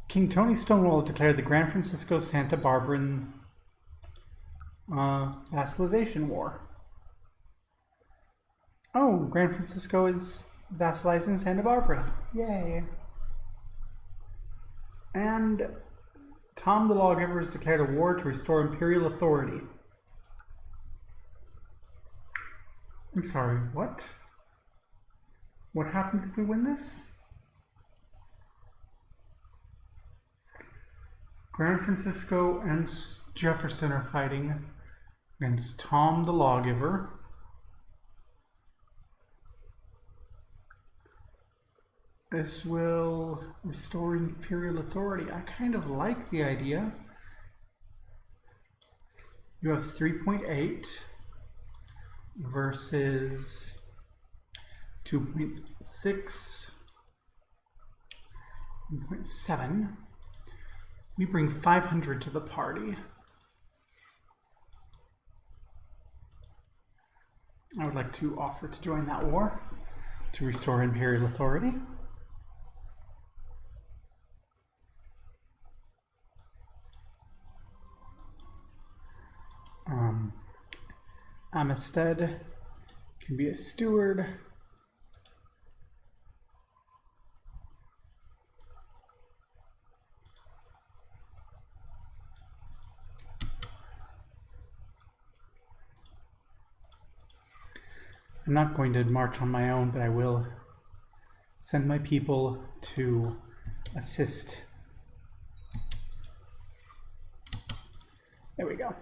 King Tony Stonewall declared the Gran Francisco Santa Barbaran vassalization war. Oh, Gran Francisco is vassalizing Santa Barbara. Yay. And Tom the Lawgiver has declared a war to restore imperial authority. I'm sorry, what? What happens if we win this? Gran Francisco and Jefferson are fighting against Tom the Lawgiver. This will restore imperial authority. I kind of like the idea. You have 3.8 versus 2.6, 1.7. We bring 500 to the party. I would like to offer to join that war to restore imperial authority. Amistad can be a steward. I'm not going to march on my own, but I will send my people to assist. There we go.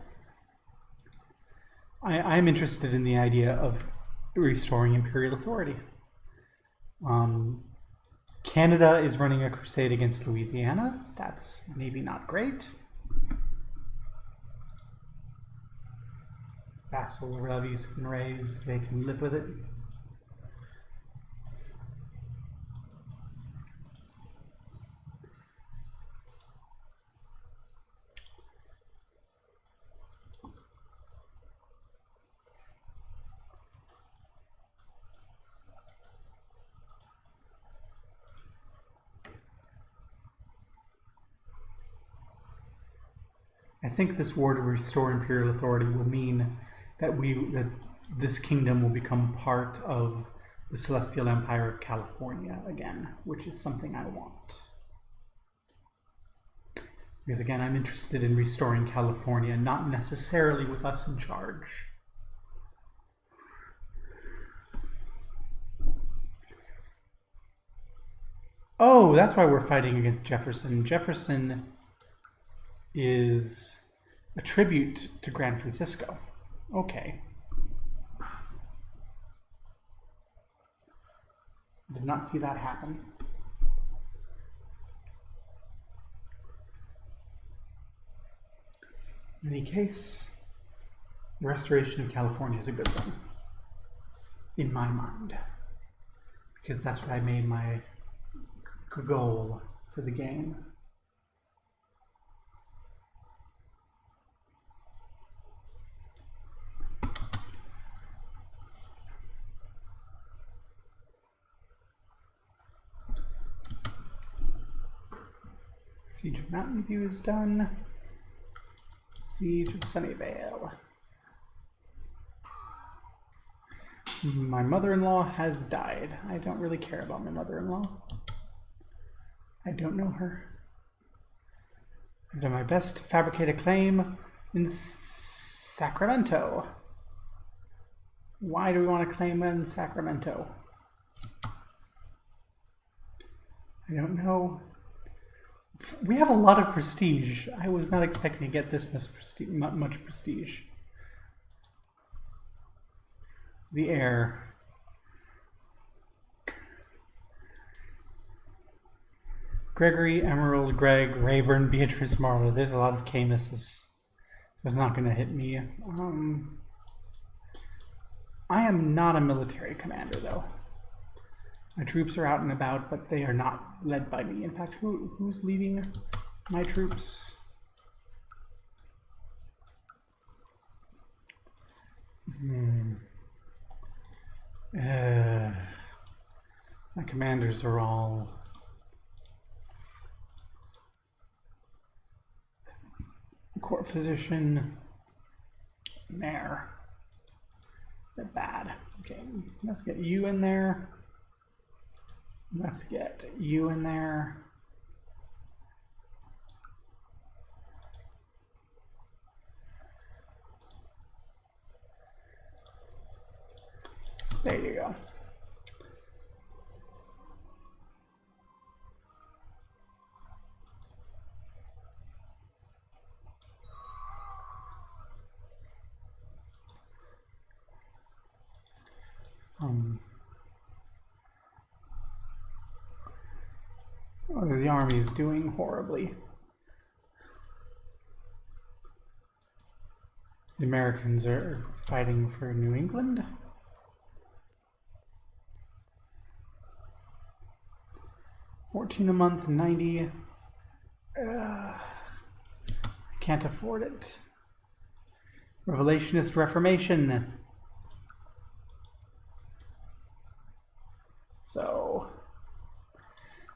I'm interested in the idea of restoring imperial authority. Canada is running a crusade against Louisiana. That's maybe not great. Vassal levies can raise, they can live with it. I think this war to restore imperial authority will mean that this kingdom will become part of the Celestial Empire of California again, which is something I want. Because again, I'm interested in restoring California, not necessarily with us in charge. Oh, that's why we're fighting against Jefferson. Jefferson is a tribute to Gran Francisco. Okay. Did not see that happen. In any case, the restoration of California is a good thing, in my mind, because that's what I made my goal for the game. Siege of Mountain View is done. Siege of Sunnyvale. My mother-in-law has died. I don't really care about my mother-in-law. I don't know her. I've done my best to fabricate a claim in Sacramento. Why do we want to claim in Sacramento? I don't know. We have a lot of prestige. I was not expecting to get this much prestige. The heir. Gregory, Emerald, Greg, Rayburn, Beatrice, Marla. There's a lot of Camuses. So it's not going to hit me. I am not a military commander, though. My troops are out and about, but they are not led by me. In fact, who's leading my troops? My commanders are all court physician, mayor. They're bad. Okay, let's get you in there. Let's get you in there. There you go. The army is doing horribly. The Americans are fighting for New England. $14 a month, 90. I can't afford it. Revelationist Reformation. So,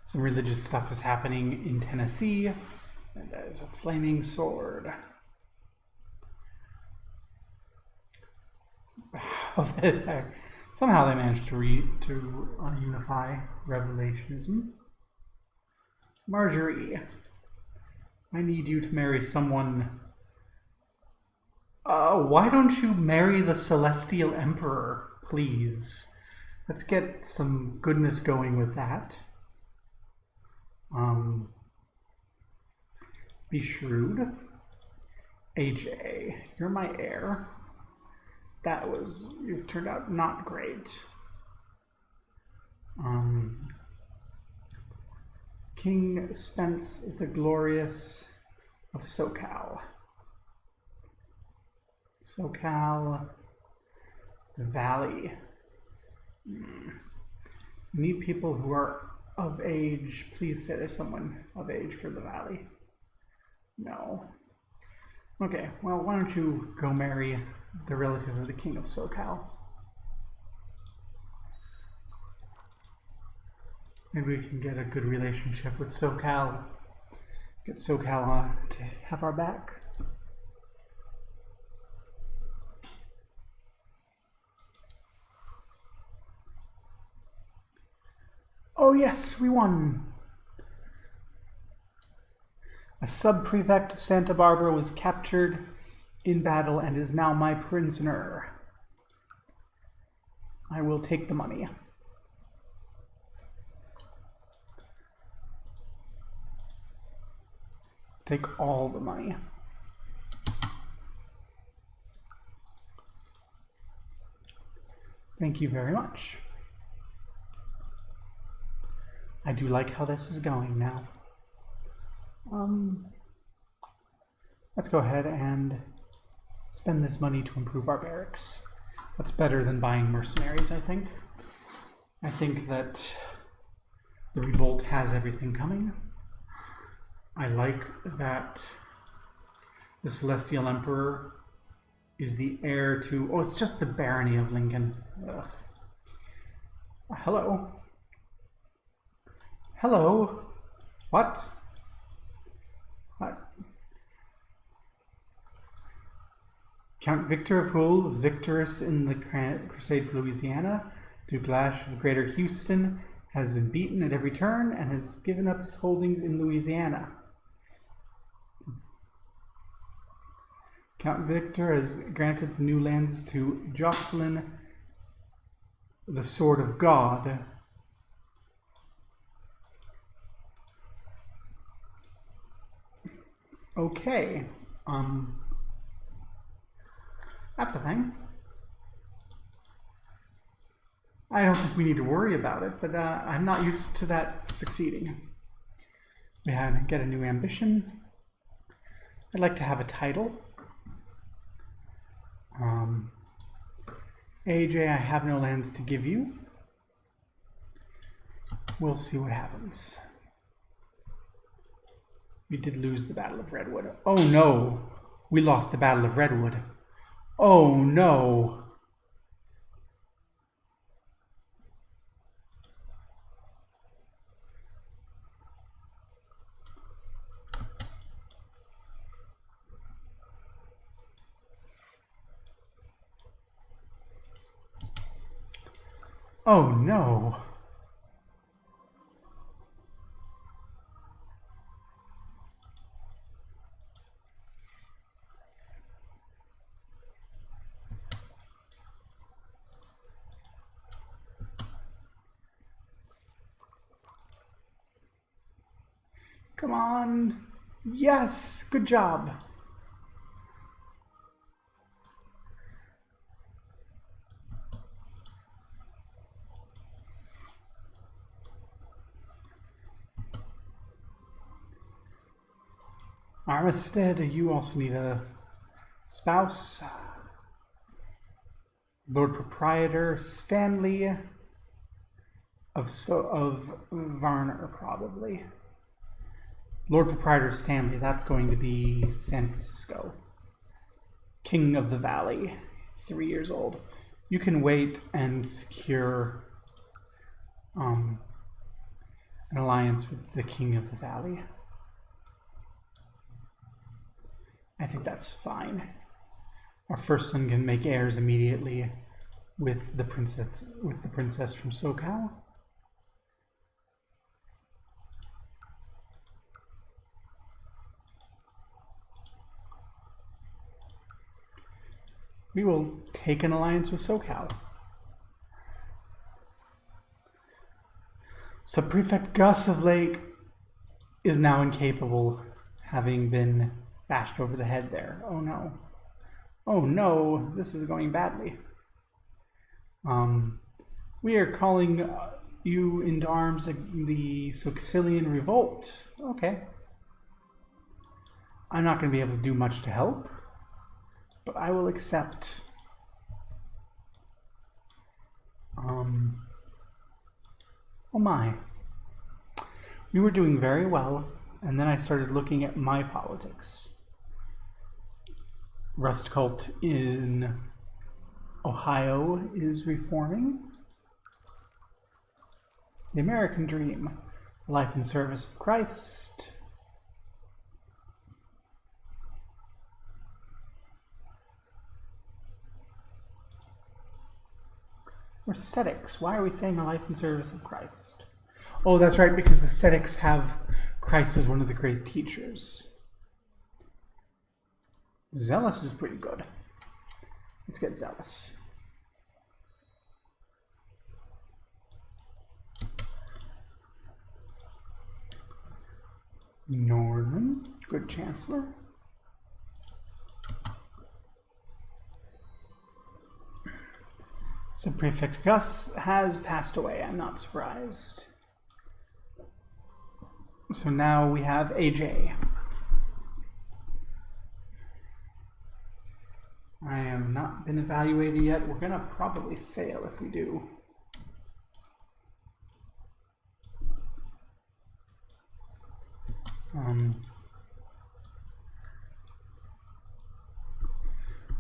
some religious stuff is happening in Tennessee, and there's a flaming sword. Somehow they managed to unify Revelationism. Marjorie, I need you to marry someone. Why don't you marry the Celestial Emperor, please? Let's get some goodness going with that. Be shrewd. AJ, you're my heir. You've turned out not great. King Spence the Glorious of SoCal. SoCal, the Valley. We need people who are of age. Please say there's someone of age for the Valley. No. Okay, well, why don't you go marry the relative of the King of SoCal? Maybe we can get a good relationship with SoCal. Get SoCal to have our back. Oh yes, we won! A sub-prefect of Santa Barbara was captured in battle and is now my prisoner. I will take the money. Take all the money. Thank you very much. I do like how this is going now. Let's go ahead and spend this money to improve our barracks. That's better than buying mercenaries, I think. I think that the revolt has everything coming. I like that the Celestial Emperor is the heir to... Oh, it's just the barony of Lincoln. Ugh. Hello? Hello? What? What? Count Victor of Hull is victorious in the Crusade for Louisiana. Duke Lash of Greater Houston has been beaten at every turn and has given up his holdings in Louisiana. Count Victor has granted the new lands to Jocelyn, the Sword of God. Okay, that's a thing. I don't think we need to worry about it, but I'm not used to that succeeding. We had to get a new ambition. I'd like to have a title. AJ, I have no lands to give you. We'll see what happens. We did lose the Battle of Redwood. Oh no! We lost the Battle of Redwood. Oh no! Oh no! Come on! Yes! Good job! Armistead, you also need a spouse. Lord Proprietor Stanley of Varner, probably. Lord Proprietor Stanley, that's going to be San Francisco. King of the Valley, 3 years old. You can wait and secure an alliance with the King of the Valley. I think that's fine. Our first son can make heirs immediately with the princess from SoCal. We will take an alliance with SoCal. Subprefect Gus of Lake is now incapable, having been bashed over the head there. Oh no. Oh no, this is going badly. We are calling you into arms the Soxilian Revolt. Okay. I'm not going to be able to do much to help, but I will accept. Oh my. We were doing very well, and then I started looking at my politics. Rust Cult in Ohio is reforming. The American Dream, Life and Service of Christ. Ascetics. Why are we saying the Life and Service of Christ? Oh, that's right, because the ascetics have Christ as one of the great teachers. Zealous is pretty good. Let's get zealous. Norman, good chancellor. So Prefect Gus has passed away. I'm not surprised. So now we have AJ. I have not been evaluated yet. We're going to probably fail if we do.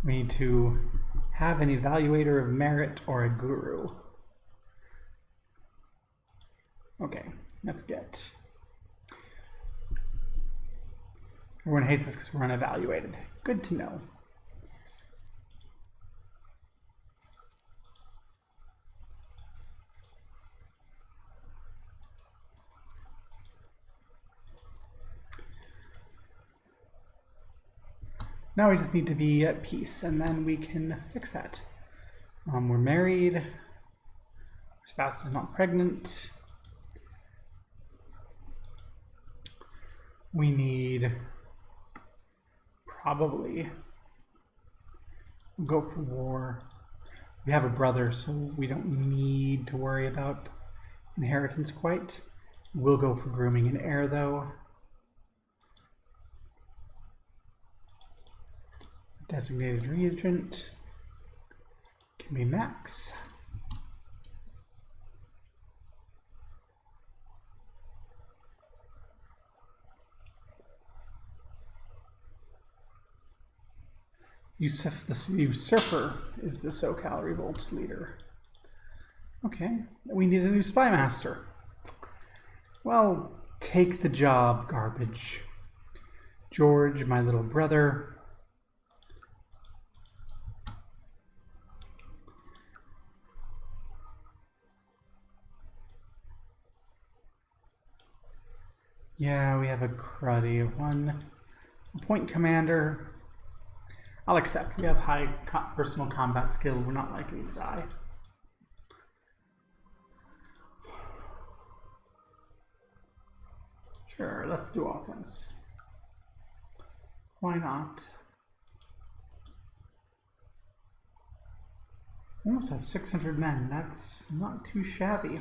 We need to have an evaluator of merit or a guru. Okay, let's get... Everyone hates us because we're unevaluated. Good to know. Now we just need to be at peace, and then we can fix that. We're married. Our spouse is not pregnant. We need probably go for war. We have a brother, so we don't need to worry about inheritance quite. We'll go for grooming an heir, though. Designated regent can be Max. Yusuf the Usurper is the SoCal Revolt's leader. Okay, we need a new spy master. Well, take the job, garbage. George, my little brother. Yeah, we have a cruddy one. Appoint commander. I'll accept. We have high personal combat skill. We're not likely to die. Sure, let's do offense. Why not? We almost have 600 men. That's not too shabby.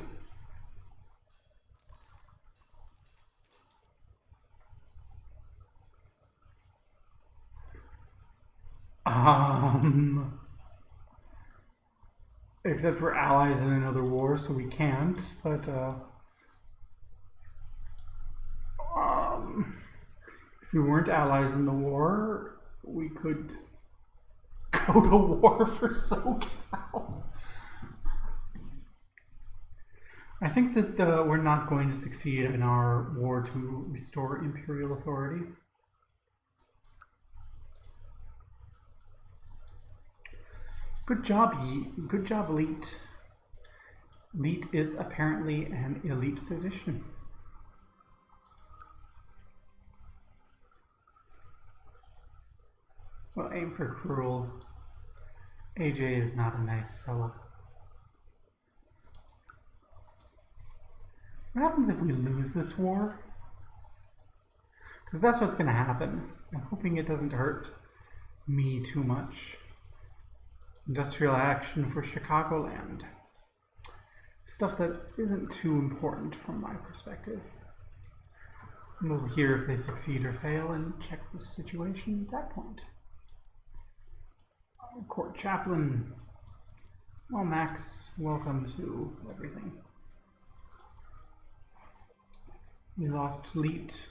Except we're allies in another war, so we can't, but if we weren't allies in the war, we could go to war for SoCal. I think that we're not going to succeed in our war to restore imperial authority. Good job, good job, Leet. Leet is apparently an elite physician. Well, aim for cruel. AJ is not a nice fella. What happens if we lose this war? Because that's what's going to happen. I'm hoping it doesn't hurt me too much. Industrial action for Chicagoland. Stuff that isn't too important from my perspective. We'll hear if they succeed or fail and check the situation at that point. Court chaplain. Well, Max, welcome to everything. We lost Leet.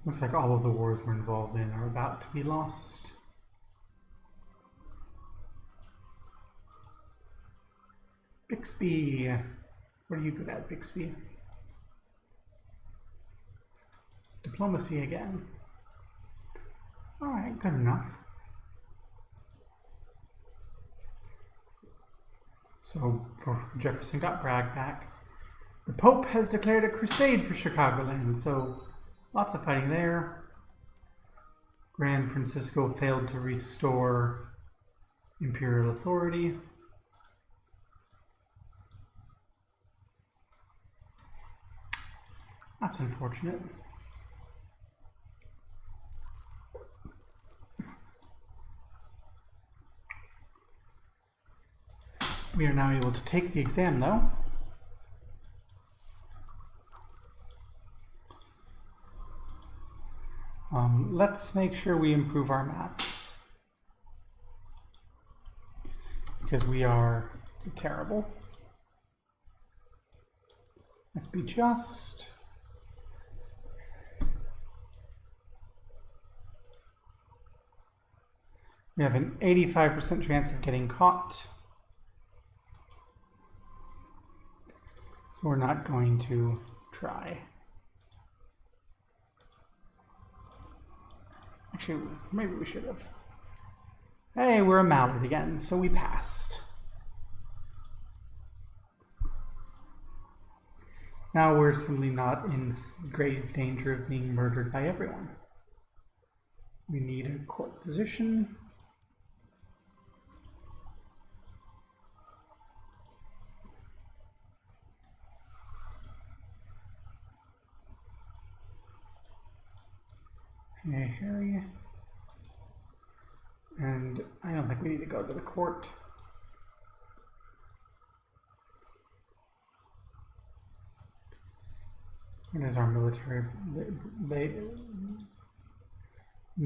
Looks like all of the wars we're involved in are about to be lost. Bixby. What are you good at, Bixby? Diplomacy again. Alright, good enough. So Jefferson got Bragg back. The Pope has declared a crusade for Chicagoland, so lots of fighting there. Grand Francisco failed to restore imperial authority. That's unfortunate. We are now able to take the exam, though. Let's make sure we improve our maths, because we are terrible. Let's be just. We have an 85% chance of getting caught. So we're not going to try. Actually, maybe we should have. Hey, we're a mallard again, so we passed. Now we're simply not in grave danger of being murdered by everyone. We need a court physician. Hey, Harry. And I don't think we need to go to the court. What is our military?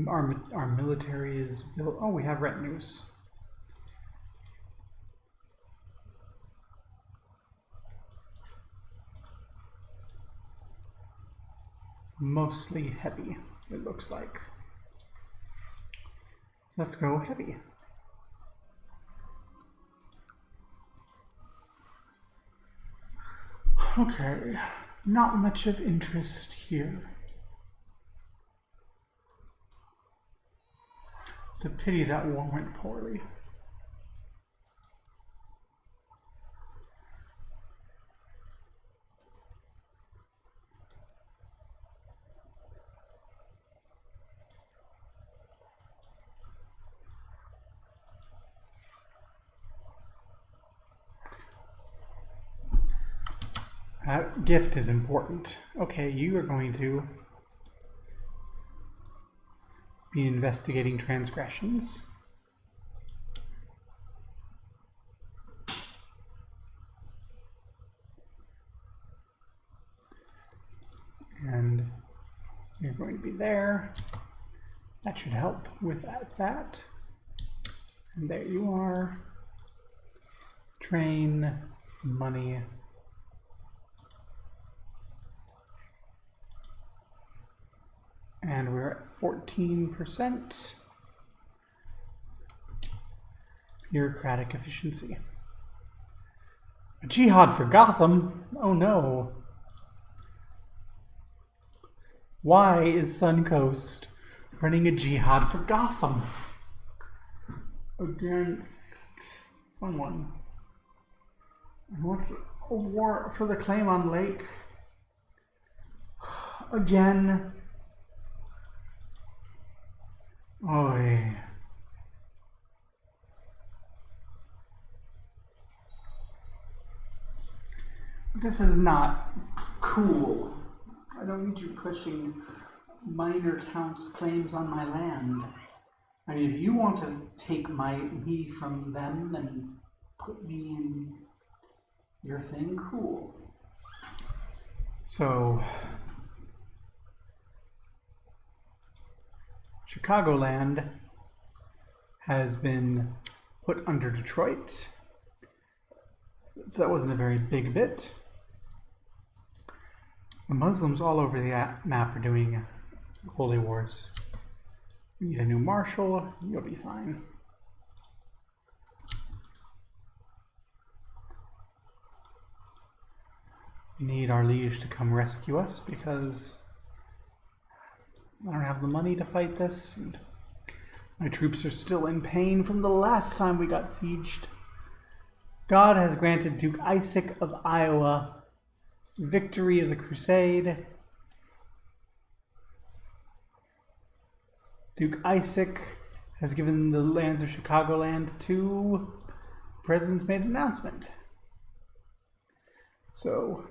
Our military is built. Oh, we have retinues. Mostly heavy, it looks like. Let's go heavy. Okay, not much of interest here. It's a pity that war went poorly. Gift is important. Okay, you are going to be investigating transgressions. And you're going to be there. That should help with that. And there you are. Train, money. And we're at 14%. Bureaucratic efficiency. A jihad for Gotham? Oh no. Why is Suncoast running a jihad for Gotham? Against someone. What's a war for the Claymont Lake? Again. Oy. This is not cool. I don't need you pushing minor counts claims on my land. I mean, if you want to take me from them and put me in your thing, cool. So Chicagoland has been put under Detroit, so that wasn't a very big bit. The Muslims all over the map are doing holy wars. You need a new marshal, you'll be fine. We need our liege to come rescue us because I don't have the money to fight this, and my troops are still in pain from the last time we got sieged. God has granted Duke Isaac of Iowa victory of the crusade. Duke Isaac has given the lands of Chicagoland to the president's made an announcement. So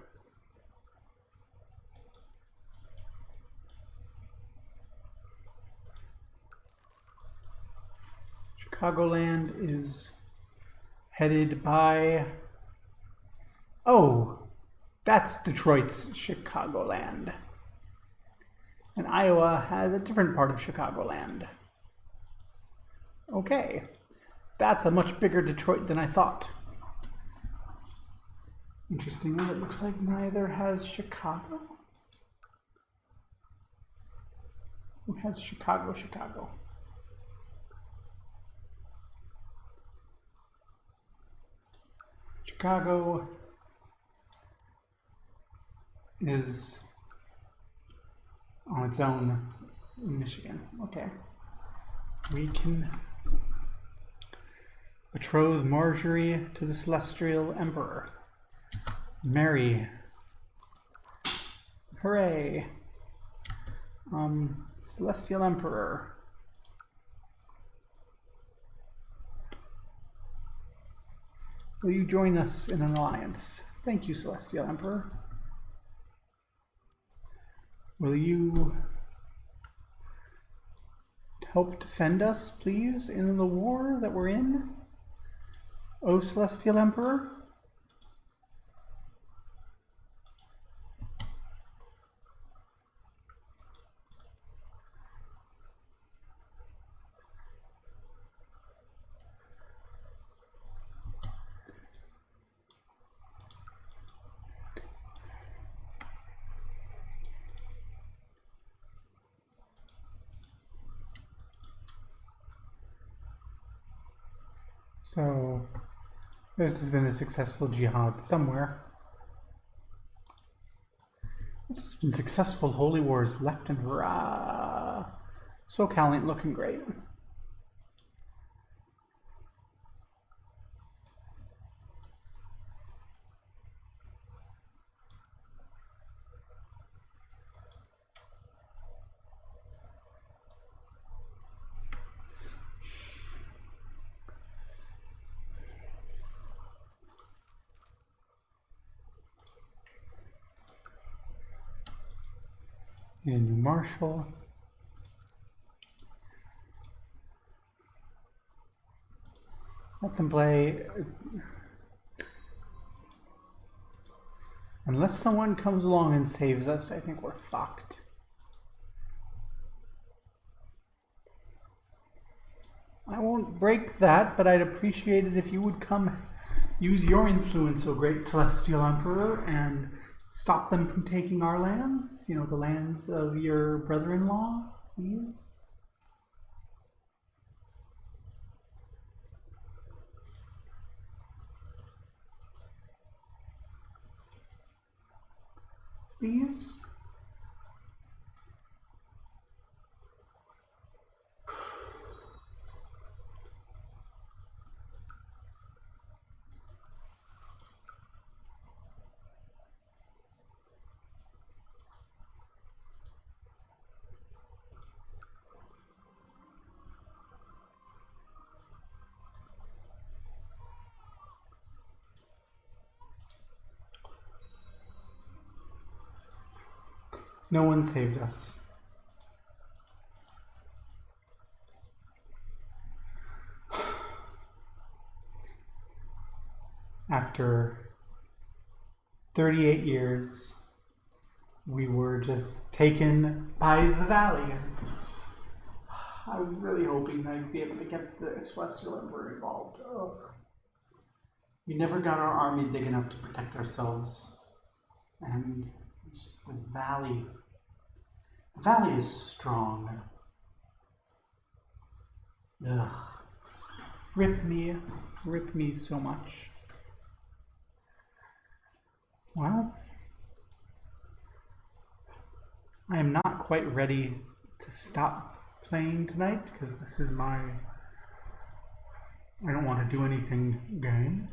Chicagoland is headed by... Oh, that's Detroit's Chicagoland. And Iowa has a different part of Chicagoland. Okay, that's a much bigger Detroit than I thought. Interestingly, it looks like neither has Chicago. Who has Chicago? Chicago is on its own in Michigan. Okay. We can betroth Marjorie to the Celestial Emperor. Mary. Hooray. Celestial Emperor. Will you join us in an alliance? Thank you, Celestial Emperor. Will you help defend us, please, in the war that we're in? O Celestial Emperor? So, this has been a successful jihad somewhere. This has been successful holy wars left and right. SoCal ain't looking great. In Marshall. Let them play. Unless someone comes along and saves us, I think we're fucked. I won't break that, but I'd appreciate it if you would come use your influence, O great Celestial Emperor, and stop them from taking our lands, you know, the lands of your brother-in-law, please. Please. No one saved us. After 38 years, we were just taken by the valley. I was really hoping I'd be able to get the Celestial Emperor involved. Ugh. We never got our army big enough to protect ourselves. And it's just the valley. The valley is strong. Ugh. Rip me so much. Well, I am not quite ready to stop playing tonight because this is my I don't want to do anything game.